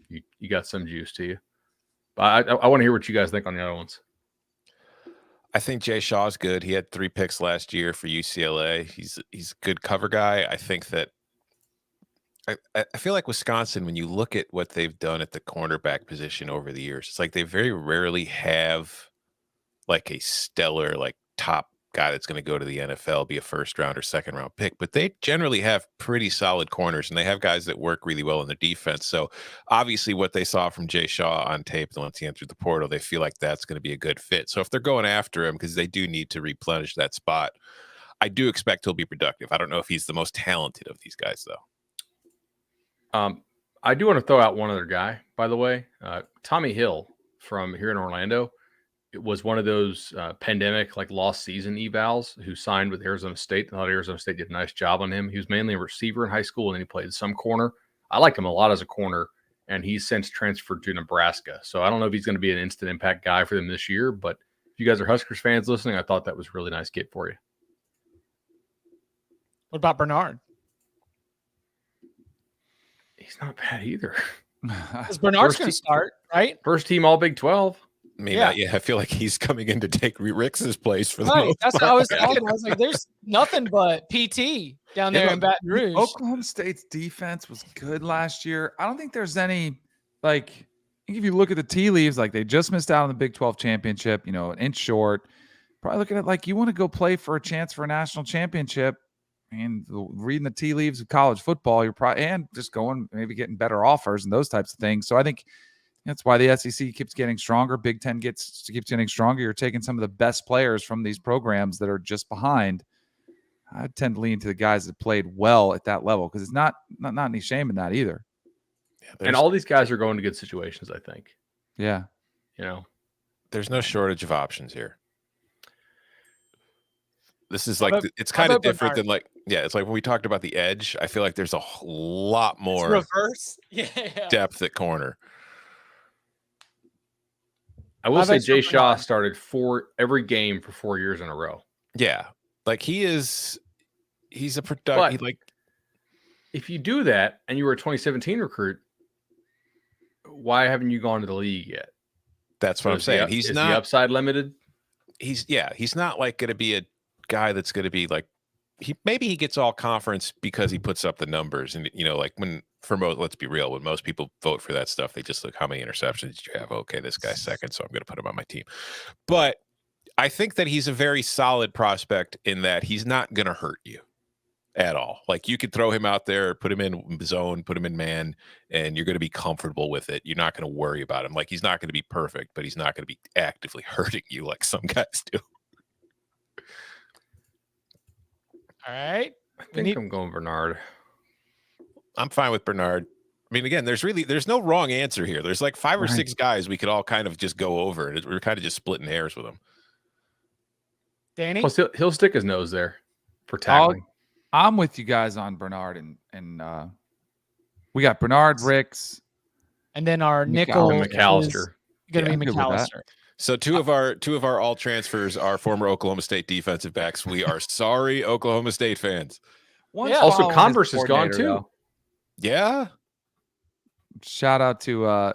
you got some juice to you. But I want to hear what you guys think on the other ones. I think Jay Shaw's good. He had 3 picks last year for UCLA. He's a good cover guy. I think that I feel like Wisconsin, when you look at what they've done at the cornerback position over the years, it's like they very rarely have like a stellar, like top guy that's going to go to the NFL, be a first round or second round pick, but they generally have pretty solid corners and they have guys that work really well in the defense. So obviously what they saw from Jay Shaw on tape, once he entered the portal, they feel like that's going to be a good fit. So if they're going after him, because they do need to replenish that spot, I do expect he'll be productive. I don't know if he's the most talented of these guys though. I do want to throw out one other guy, by the way. Tommy Hill from here in Orlando. It was one of those pandemic, like lost season evals who signed with Arizona State. I thought Arizona State did a nice job on him. He was mainly a receiver in high school, and then he played some corner. I liked him a lot as a corner, and he's since transferred to Nebraska. So I don't know if he's going to be an instant impact guy for them this year, but if you guys are Huskers fans listening, I thought that was a really nice get for you. What about Bernard? He's not bad either. Because Bernard's going to start, right? First team All Big 12. I mean, I feel like he's coming in to take Rick's place for the most That's part. what I was thinking. I was like, there's nothing but PT down there in Baton Rouge. Oklahoma State's defense was good last year. I don't think there's any, like, I think if you look at the tea leaves, like they just missed out on the Big 12 championship, an inch short. Probably looking at like you want to go play for a chance for a national championship. And reading the tea leaves of college football, you're probably and just going maybe getting better offers and those types of things. So I think that's why the SEC keeps getting stronger. Big Ten keeps getting stronger. You're taking some of the best players from these programs that are just behind. I tend to lean to the guys that played well at that level because it's not any shame in that either. Yeah, and all these guys are going to good situations, I think. Yeah. There's no shortage of options here. This is like, it's kind of different than like, it's like when we talked about the edge, I feel like there's a lot more reverse depth at corner. I will say Jay Shaw started every game for 4 years in a row. Yeah. Like he's a productive, like if you do that and you were a 2017 recruit, why haven't you gone to the league yet? That's what I'm saying. Is the upside limited? He's not like going to be a guy that's going to be like maybe he gets all conference because he puts up the numbers and like let's be real, when most people vote for that stuff, they just look how many interceptions did you have. Okay, this guy's second, so I'm going to put him on my team. But I think that he's a very solid prospect in that he's not going to hurt you at all. Like you could throw him out there, put him in zone, put him in man, and you're going to be comfortable with it. You're not going to worry about him. Like he's not going to be perfect, but he's not going to be actively hurting you like some guys do. All right. I think I'm going Bernard. I'm fine with Bernard. I mean, again, there's no wrong answer here. There's like 5 or 6 guys we could all kind of just go over. And we're kind of just splitting hairs with them. Danny? Plus, he'll stick his nose there for tackling. I'm with you guys on Bernard. And we got Bernard, Ricks. And then our nickel McAllister. Going to be McAllister. So two of our all transfers are former Oklahoma State defensive backs. We are sorry, Oklahoma State fans. Also, Converse is gone too. Though. Yeah. Shout out to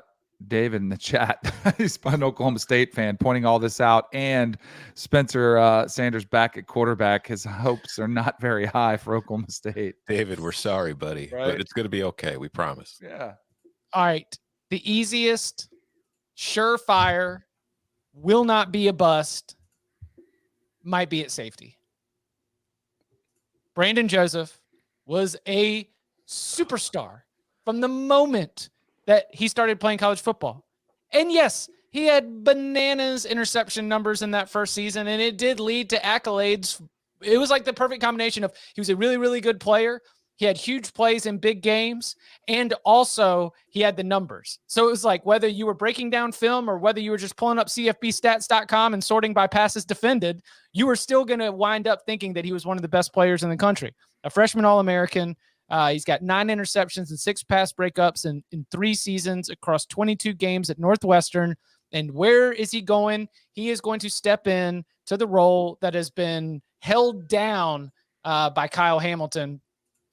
David in the chat. He's an Oklahoma State fan pointing all this out. And Spencer Sanders back at quarterback. His hopes are not very high for Oklahoma State. David, we're sorry, buddy. Right? But it's going to be okay. We promise. Yeah. All right. The easiest, surefire, will not be a bust, might be at safety. Brandon Joseph was a superstar from the moment that he started playing college football. And yes, he had bananas interception numbers in that first season, and it did lead to accolades. It was like the perfect combination of he was a really, really good player. He had huge plays in big games, and also he had the numbers. So it was like whether you were breaking down film or whether you were just pulling up cfbstats.com and sorting by passes defended, you were still going to wind up thinking that he was one of the best players in the country. A freshman All-American. He's got 9 interceptions and 6 pass breakups in 3 seasons across 22 games at Northwestern. And where is he going? He is going to step in to the role that has been held down by Kyle Hamilton,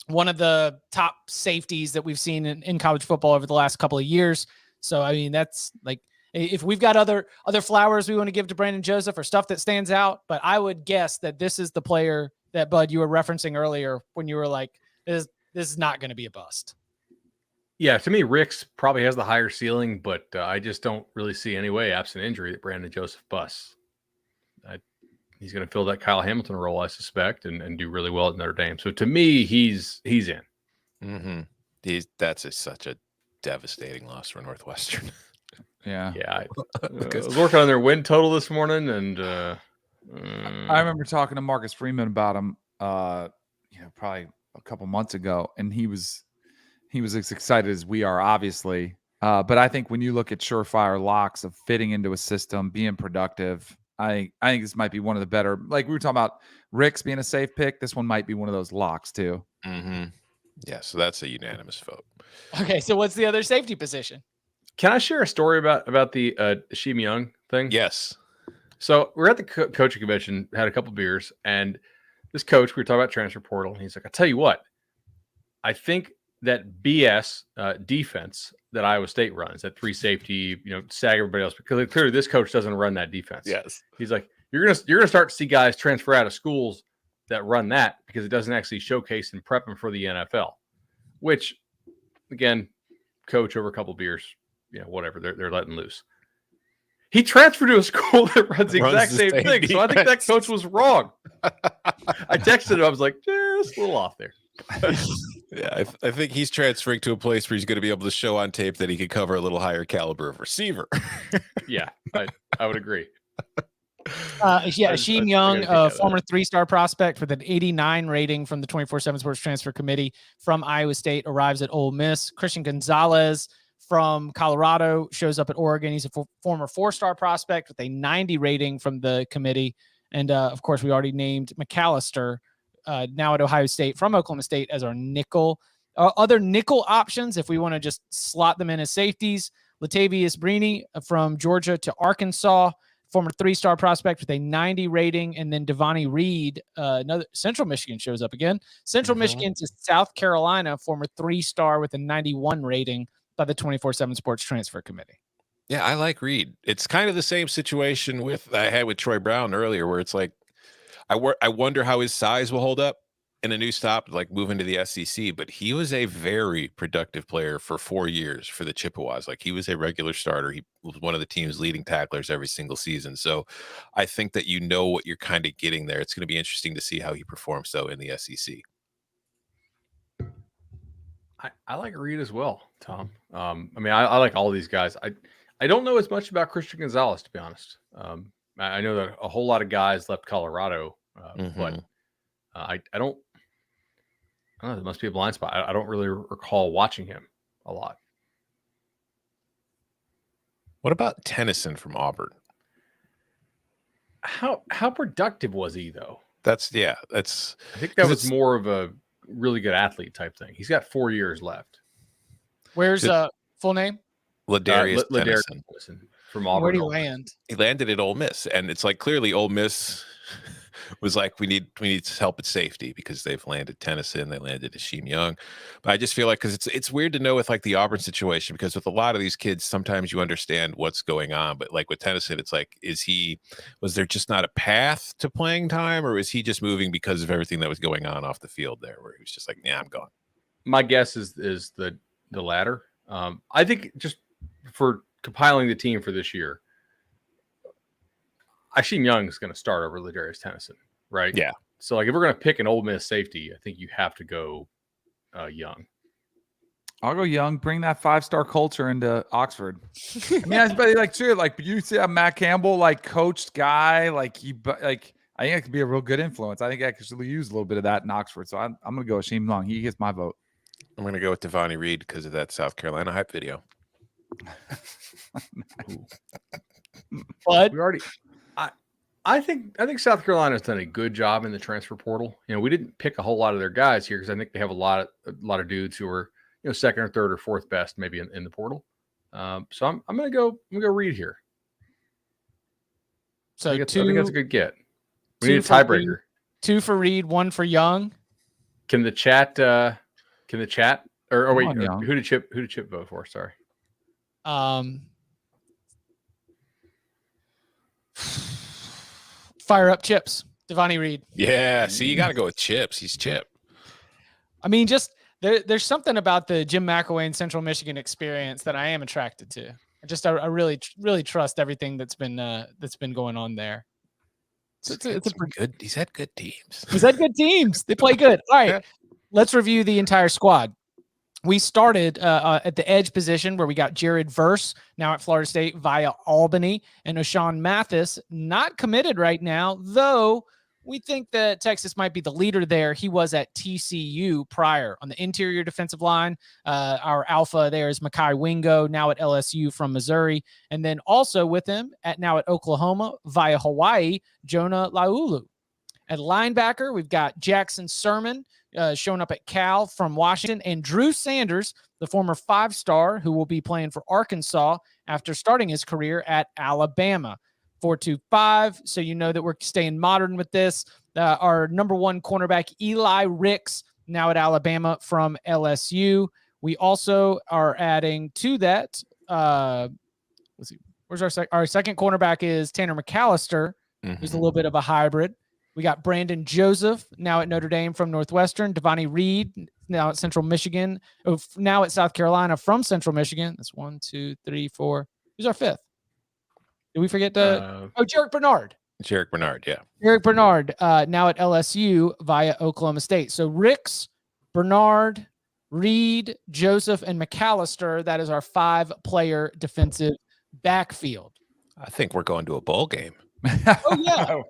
one of the top safeties that we've seen in college football over the last couple of years. So, I mean, that's like, if we've got other flowers we want to give to Brandon Joseph or stuff that stands out, but I would guess that this is the player that, Bud, you were referencing earlier when you were like, this is not going to be a bust. Yeah, to me, Ricks probably has the higher ceiling, but I just don't really see any way, absent injury, that Brandon Joseph busts. He's going to fill that Kyle Hamilton role, I suspect, and do really well at Notre Dame. So to me, he's in. Mm-hmm. That's such a devastating loss for Northwestern. Yeah. Yeah. I was working on their win total this morning, and I remember talking to Marcus Freeman about him, probably a couple months ago, and he was as excited as we are, obviously. But I think when you look at surefire locks of fitting into a system, being productive, I think this might be one of the better. Like we were talking about Ricks being a safe pick, this one might be one of those locks too. Mm-hmm. Yeah, so that's a unanimous vote. Okay, so what's the other safety position? Can I share a story about the Sheem Young thing? Yes. So we're at the coaching convention, had a couple beers, and this coach, we were talking about transfer portal, and he's like, "I'll tell you what, I think that BS defense that Iowa State runs, that 3 safety, sag everybody else, because clearly this coach doesn't run that defense." Yes. He's like, you're gonna start to see guys transfer out of schools that run that because it doesn't actually showcase and prep them for the NFL. Which, again, coach over a couple beers, whatever, they're letting loose. He transferred to a school that runs the exact same thing. Defense. So I think that coach was wrong. I texted him. I was like, just a little off there. Yeah, I think he's transferring to a place where he's going to be able to show on tape that he could cover a little higher caliber of receiver. Yeah, I would agree. Sheem Young, former 3-star prospect with an 89 rating from the 24/7 Sports Transfer Committee from Iowa State, arrives at Ole Miss. Christian Gonzalez from Colorado shows up at Oregon. He's a former 4-star prospect with a 90 rating from the committee. And, of course, we already named McAllister, now at Ohio State, from Oklahoma State, as our nickel. Other nickel options, if we want to just slot them in as safeties, Latavius Brini from Georgia to Arkansas, former 3-star prospect with a 90 rating. And then Devonnie Reed, another Central Michigan, shows up again. Central Michigan to South Carolina, former 3-star with a 91 rating by the 24/7 Sports Transfer Committee. Yeah, I like Reed. It's kind of the same situation I had with Troy Brown earlier, where it's like, I wonder how his size will hold up in a new stop, like moving to the SEC. But he was a very productive player for 4 years for the Chippewas. Like, he was a regular starter. He was one of the team's leading tacklers every single season. So I think that what you're kind of getting there. It's going to be interesting to see how he performs, though, in the SEC. I like Reed as well, Tom. I like all these guys. I don't know as much about Christian Gonzalez, to be honest. I know that a whole lot of guys left Colorado, but I don't know. There must be a blind spot. I don't really recall watching him a lot. What about Tennyson from Auburn? How productive was he, though? I think that was more of a really good athlete type thing. He's got 4 years left. Where's full name? Ladarius Tennyson from Auburn. Where did he land? He landed at Ole Miss, and it's like clearly Ole Miss was like, we need help at safety because they've landed Tennyson, they landed Sheem Young. But I just feel like, because it's weird to know with like the Auburn situation, because with a lot of these kids, sometimes you understand what's going on, but like with Tennyson, it's like, was there just not a path to playing time, or is he just moving because of everything that was going on off the field there, where he was just like, yeah, I'm gone? My guess is the latter. I think just for compiling the team for this year, Sheem Young is going to start over Ladarius Tennyson, right? Yeah. So, like, if we're going to pick an Ole Miss safety, I think you have to go Young. I'll go Young. Bring that 5-star culture into Oxford. I mean, everybody you see a Matt Campbell coached guy, I think that could be a real good influence. I think I could use a little bit of that in Oxford. So I'm gonna go Hasheem Long. He gets my vote. I'm gonna go with Devontae Reed because of that South Carolina hype video. But We already. I think South Carolina's done a good job in the transfer portal. We didn't pick a whole lot of their guys here because I think they have a lot of dudes who are second or third or fourth best maybe in the portal. So I'm gonna go Reed here. so I think that's a good get. We two need a for tiebreaker. Reed, 2 for Reed, 1 for Young. Can the chat? Or wait, on, Young. who did Chip vote for? Sorry. Fire up Chips. Devontae Reed. Yeah, see, you got to go with Chips. He's Chip. I mean, just there's something about the Jim McElwain Central Michigan experience that I am attracted to. I really trust everything that's been going on there. So it's a pretty good. He's had good teams. He's had good teams. They play good. All right, let's review the entire squad. We started at the edge position where we got Jared Verse, now at Florida State via Albany, and O'Shawn Mathis, not committed right now, though we think that Texas might be the leader there. He was at TCU prior. On the interior defensive line, our alpha there is Mekhi Wingo, now at LSU from Missouri. And then also with him, now at Oklahoma via Hawaii, Jonah Laulu. At linebacker, we've got Jackson Sermon, showing up at Cal from Washington, and Drew Sanders, the former 5-star who will be playing for Arkansas after starting his career at Alabama. 4-2-5, so you know that we're staying modern with this. Our number 1 cornerback, Eli Ricks, now at Alabama from LSU. We also are adding to that. Let's see, where's our second cornerback is Tanner McAllister, who's a little bit of a hybrid. We got Brandon Joseph, now at Notre Dame from Northwestern. Devontae Reed, now at Central Michigan. Now at South Carolina from Central Michigan. That's 1, 2, 3, 4. Who's our 5th? Did we forget Jarek Bernard. Jarek Bernard, yeah. Jarek Bernard, now at LSU via Oklahoma State. So Ricks, Bernard, Reed, Joseph, and McAllister. That is our 5-player defensive backfield. I think we're going to a bowl game. Oh, yeah.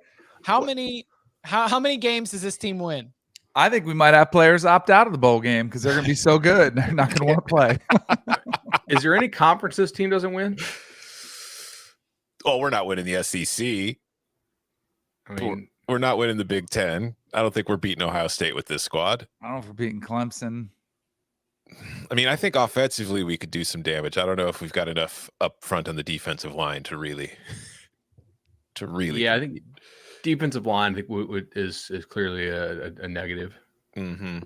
How many games does this team win? I think we might have players opt out of the bowl game because they're going to be so good. They're not going to want to play. Is there any conference this team doesn't win? Well, we're not winning the SEC. I mean, we're not winning the Big Ten. I don't think we're beating Ohio State with this squad. I don't know if we're beating Clemson. I mean, I think offensively we could do some damage. I don't know if we've got enough up front on the defensive line to really. Yeah, I think defensive line is clearly a negative. Mm-hmm.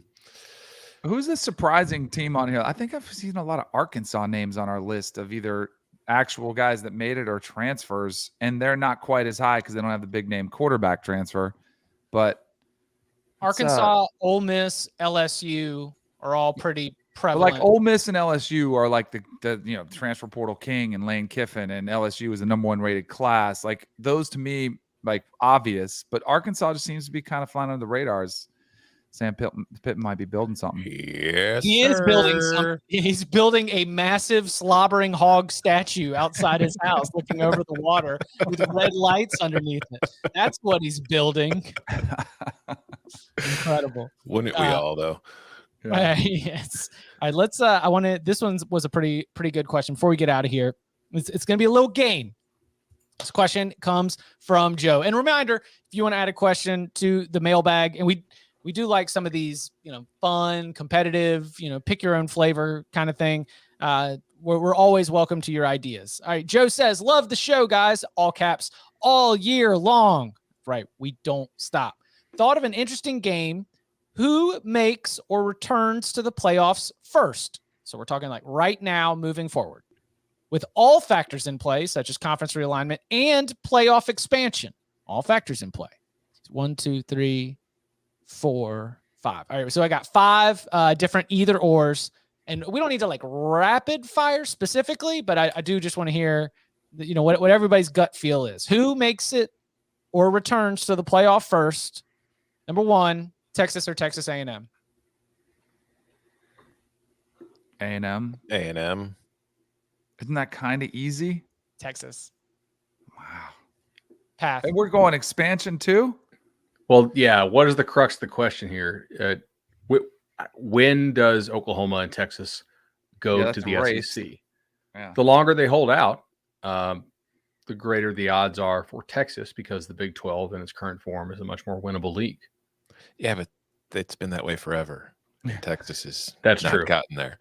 Who's the surprising team on here? I think I've seen a lot of Arkansas names on our list of either actual guys that made it or transfers, and they're not quite as high because they don't have the big name quarterback transfer. But Arkansas, Ole Miss, LSU are all pretty prevalent. Like Ole Miss and LSU are like the transfer portal king and Lane Kiffin, and LSU is the number 1 rated class. Like those to me, like obvious, but Arkansas just seems to be kind of flying under the radars. Sam Pittman might be building something. Yes, he is building something. He's building a massive slobbering hog statue outside his house, looking over the water with red lights underneath it. That's what he's building. Incredible. Wouldn't we all though? Yes. All right, this one was a pretty good question before we get out of here. It's going to be a little game. This question comes from Joe. And reminder, if you want to add a question to the mailbag, and we do like some of these, fun, competitive, pick your own flavor kind of thing. We're always welcome to your ideas. All right. Joe says, love the show, guys. All caps, all year long. Right. We don't stop. Thought of an interesting game. Who makes or returns to the playoffs first? So we're talking like right now, moving forward, with all factors in play, such as conference realignment and playoff expansion. All factors in play. 1, 2, 3, 4, 5. All right. So I got 5 different either ors, and we don't need to like rapid fire specifically, but I do just want to hear, what everybody's gut feel is. Who makes it or returns to the playoff first? Number 1, Texas or Texas A&M? A&M. A&M. Isn't that kind of easy? Texas. Wow. Path. And we're going expansion too? Well, yeah. What is the crux of the question here? When does Oklahoma and Texas go Yeah, to that's the a race. SEC? Yeah. The longer they hold out, the greater the odds are for Texas because the Big 12 in its current form is a much more winnable league. Yeah, but it's been that way forever. Texas is That's not true. gotten there.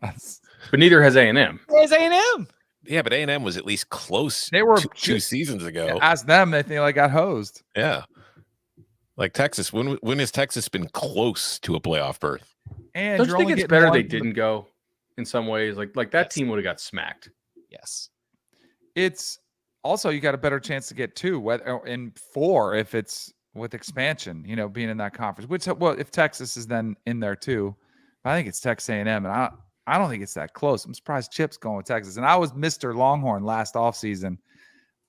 Yes. But neither has A&M. There's A&M. Yeah, but A&M was at least close. They were two seasons ago. Ask them, they think like got hosed. Yeah. Like Texas, when has Texas been close to a playoff berth? And Don't you're you think only it's getting better one they from the- didn't go in some ways? Like that Yes. team would have got smacked. Yes. It's also you got a better chance to get 2 in 4 if it's with expansion, being in that conference. Which, well, if Texas is then in there too, I think it's Texas A&M, and I don't think it's that close. I'm surprised Chip's going with Texas, and I was Mr. Longhorn last offseason.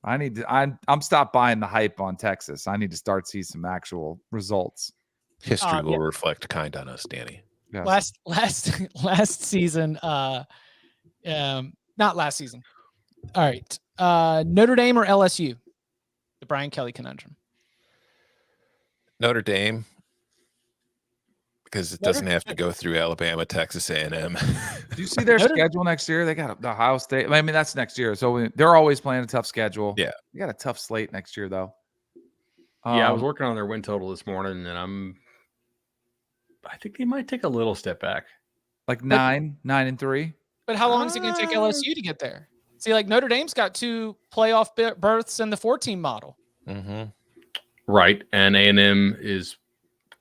I'm stopped buying the hype on Texas. I need to start see some actual results. History will Yeah. reflect kind on us, Danny. Yes. Last season, not last season. All right. Notre Dame or LSU? The Brian Kelly conundrum. Notre Dame, because it doesn't have to go through Alabama, Texas A&M. Do you see their Notre- schedule next year? They got the Ohio State. I mean, that's next year. So they're always playing a tough schedule. Yeah. They got a tough slate next year, though. Yeah, I was working on their win total this morning, and I think they might take a little step back. like 9-3. But how long is it going to take LSU to get there? See, like Notre Dame's got 2 playoff berths in the 4-team model. Mm-hmm. Right, and A&M is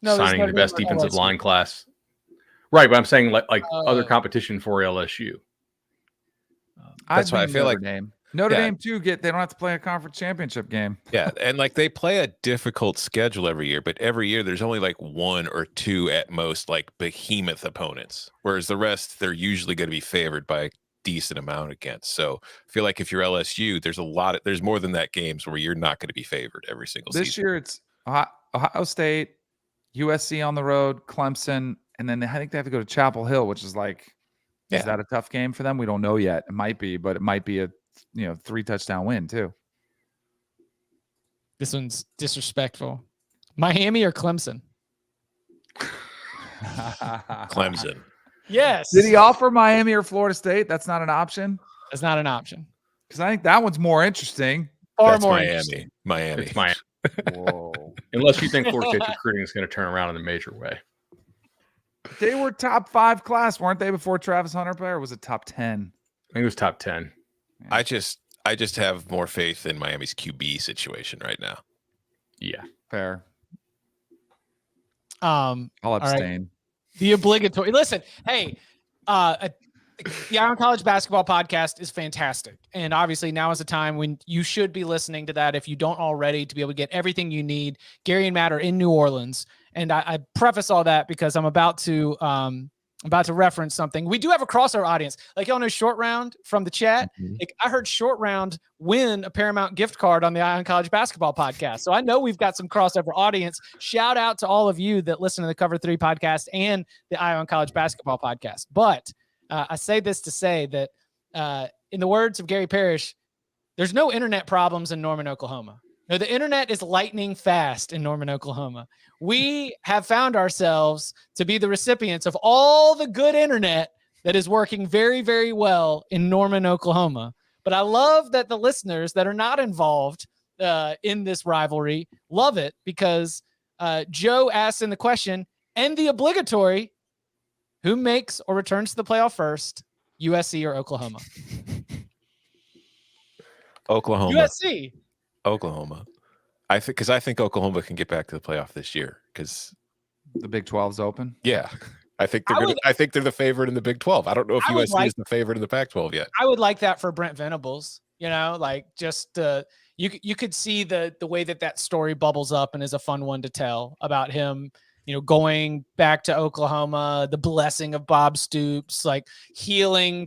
No, there's signing Notre the best Dame or defensive LSU. line class. Right, but I'm saying like other Oh. competition for LSU. That's why I lean feel Notre like- Dame. Notre yeah. Dame too. They don't have to play a conference championship game. Yeah, and like they play a difficult schedule every year, but every year there's only like 1 or 2 at most like behemoth opponents, whereas the rest they're usually going to be favored by a decent amount against. So I feel like if you're LSU, there's more than that games where you're not going to be favored every single This season. year it's Ohio State, USC on the road, Clemson, and then I think they have to go to Chapel Hill, which is like, Yeah. is that a tough game for them? We don't know yet. It might be, but it might be a 3-touchdown win too. This one's disrespectful. Miami or Clemson? Clemson. Yes. Did he offer Miami or Florida State? That's not an option That's not an option. because I think that one's more interesting. Far That's more Miami. interesting. Miami. It's Miami. Whoa. Unless you think Florida State's recruiting is going to turn around in a major way. They were top 5 class, weren't they, before Travis Hunter played, or was it top 10? I think it was top 10. I just have more faith in Miami's QB situation right now. Yeah. Fair. I'll I'll right. abstain. The obligatory. Listen, hey, the Iron College Basketball Podcast is fantastic. And obviously now is a time when you should be listening to that if you don't already, to be able to get everything you need. Gary and Matt are in New Orleans. And I preface all that because I'm about to reference something. We do have a crossover audience. Like y'all know Short Round from the chat. Like, I heard Short Round win a Paramount gift card on the Iron College Basketball Podcast. So I know we've got some crossover audience. Shout out to all of you that listen to the Cover 3 podcast and the Iron College Basketball Podcast. But I say this to say that in the words of Gary Parrish, there's no internet problems in Norman, Oklahoma. No, the internet is lightning fast in Norman, Oklahoma. We have found ourselves to be the recipients of all the good internet that is working very, very well in Norman, Oklahoma. But I love that the listeners that are not involved in this rivalry love it because Joe asks in the question, and the obligatory, who makes or returns to the playoff first, USC or Oklahoma? Oklahoma. USC. Oklahoma. I think Oklahoma can get back to the playoff this year because The Big 12's open. yeah, I think they're the favorite in the Big 12. I don't know if I would USC is the favorite in the Pac-12 yet. I would like that for Brent Venables, like just you could see the way that story bubbles up and is a fun one to tell about him, going back to Oklahoma, the blessing of Bob Stoops, like healing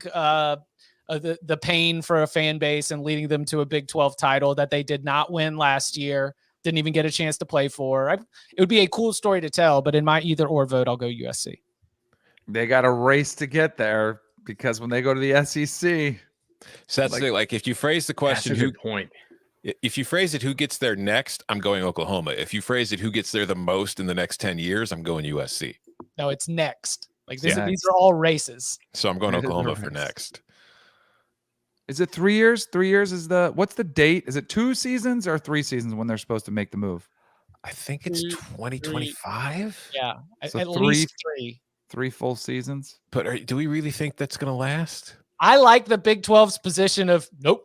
the pain for a fan base and leading them to a Big 12 title that they did not win last year, didn't even get a chance to play for. It would be a cool story to tell, but in my either or vote, I'll go USC. They got a race to get there. because when they go to the SEC, So that's Like- the thing, like if you phrase the That's question, a good point. if you phrase it, who gets there next, I'm going Oklahoma. If you phrase it, who gets there the most in the next 10 years, I'm going USC. No, it's next. Like Yeah. these are all races. So I'm going It is Oklahoma the for next. next. is it 3 years? 3 years is what's the date? Is it 2 seasons or 3 seasons when they're supposed to make the move? I think it's Three- 2025. Yeah, So at three- least 3. 3 full seasons. But do we really think that's going to last? I like the Big 12's position of nope.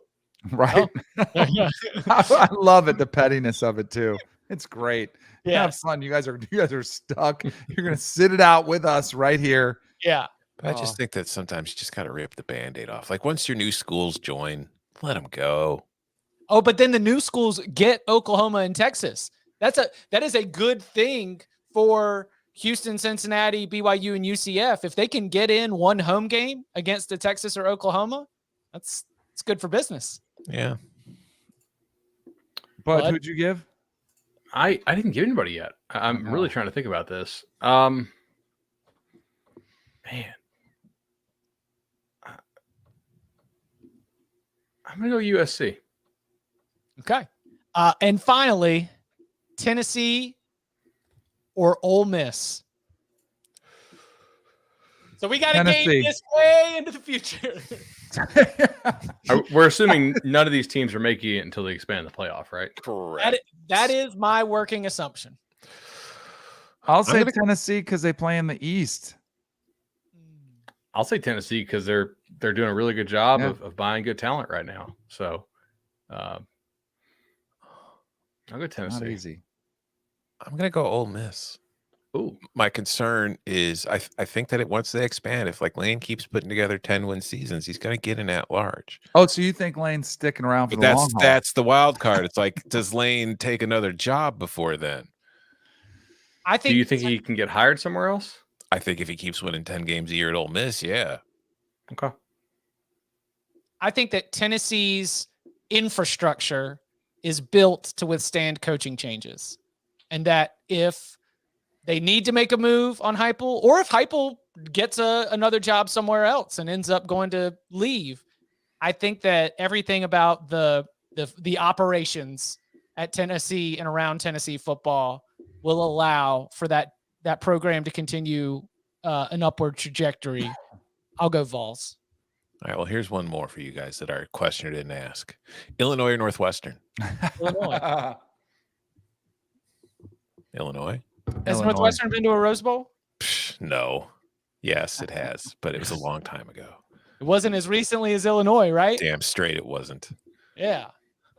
Right. I love it. The pettiness of it too. It's great. Yeah, Have fun. You guys are stuck. You're gonna sit it out with us right here. yeah. But I just think that sometimes you just got to rip the Band-Aid off. Like once your new schools join, let them go. Oh, but then the new schools get Oklahoma and Texas. That is a good thing for Houston, Cincinnati, BYU, and UCF. If they can get in one home game against the Texas or Oklahoma, it's good for business. Yeah. But Bud? who'd you give? I didn't give anybody yet. I'm really trying to think about this. Man, I'm gonna go USC. Okay. And finally, Tennessee or Ole Miss. So we got to game Tennessee. this way into the future. We're assuming none of these teams are making it until they expand the playoff, right? Correct. That is my working assumption. I'll say gonna- Tennessee because they play in the East. I'll say Tennessee because they're doing a really good job Yeah. of buying good talent right now. So I'll go Not Tennessee. easy. I'm going to go Ole Miss. Ooh, My concern is I think that once they expand, if like Lane keeps putting together 10-win seasons, he's going to get an at-large. Oh, so you think Lane's sticking around for But the long haul? that's the wild card. It's like, does Lane take another job before then? I think. do you think he can get hired somewhere else? I think if he keeps winning 10 games a year at Ole Miss, yeah. Okay. I think that Tennessee's infrastructure is built to withstand coaching changes, and that if they need to make a move on Heupel, or if Heupel gets another job somewhere else and ends up going to leave, I think that everything about the operations at Tennessee and around Tennessee football will allow for that program to continue an upward trajectory. I'll go Vols. All right. Well, here's one more for you guys that our questioner didn't ask. Illinois or Northwestern? Illinois. Illinois? Has Illinois. Northwestern been to a Rose Bowl? Psh, no. Yes, it has, but it was a long time ago. It wasn't as recently as Illinois, right? Damn straight it wasn't. Yeah.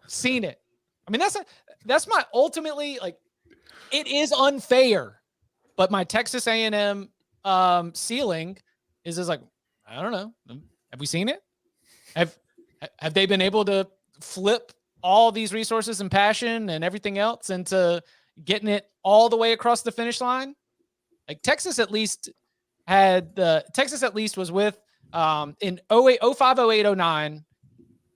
Seen it. I mean, that's my ultimately, like, it is unfair, but my Texas A&M ceiling is like, I don't know. Have we seen it? Have they been able to flip all these resources and passion and everything else into getting it all the way across the finish line? Like Texas at least was with in 08, 05, 08, 09,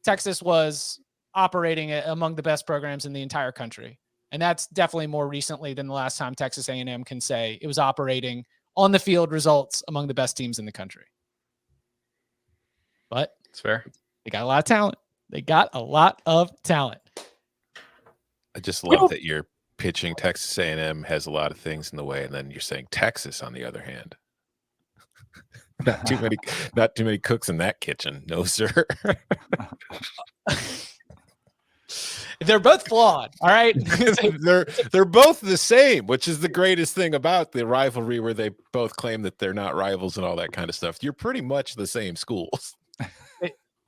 Texas was operating among the best programs in the entire country. And that's definitely more recently than the last time Texas A&M can say it was operating on the field results among the best teams in the country. But It's fair. they got a lot of talent. They got a lot of talent. I just love that you're pitching Texas A&M has a lot of things in the way, and then you're saying Texas on the other hand. Not too many cooks in that kitchen. No, sir. They're both flawed. All right. they're both the same, which is the greatest thing about the rivalry, where they both claim that they're not rivals and all that kind of stuff. You're pretty much the same schools.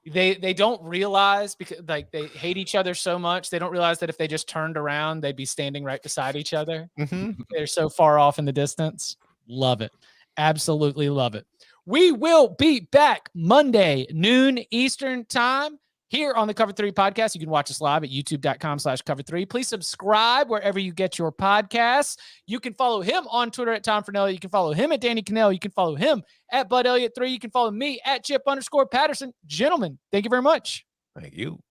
They don't realize, because like they hate each other so much, they don't realize that if they just turned around, they'd be standing right beside each other. Mm-hmm. They're so far off in the distance. Love it. Absolutely love it. We will be back Monday, noon Eastern time, here on the Cover 3 podcast. You can watch us live at youtube.com/cover3. Please subscribe wherever you get your podcasts. You can follow him on Twitter at Tom Fernelli. You can follow him at Danny Cannell. You can follow him at Bud Elliott 3. You can follow me at Chip_Patterson. Gentlemen, thank you very much. Thank you.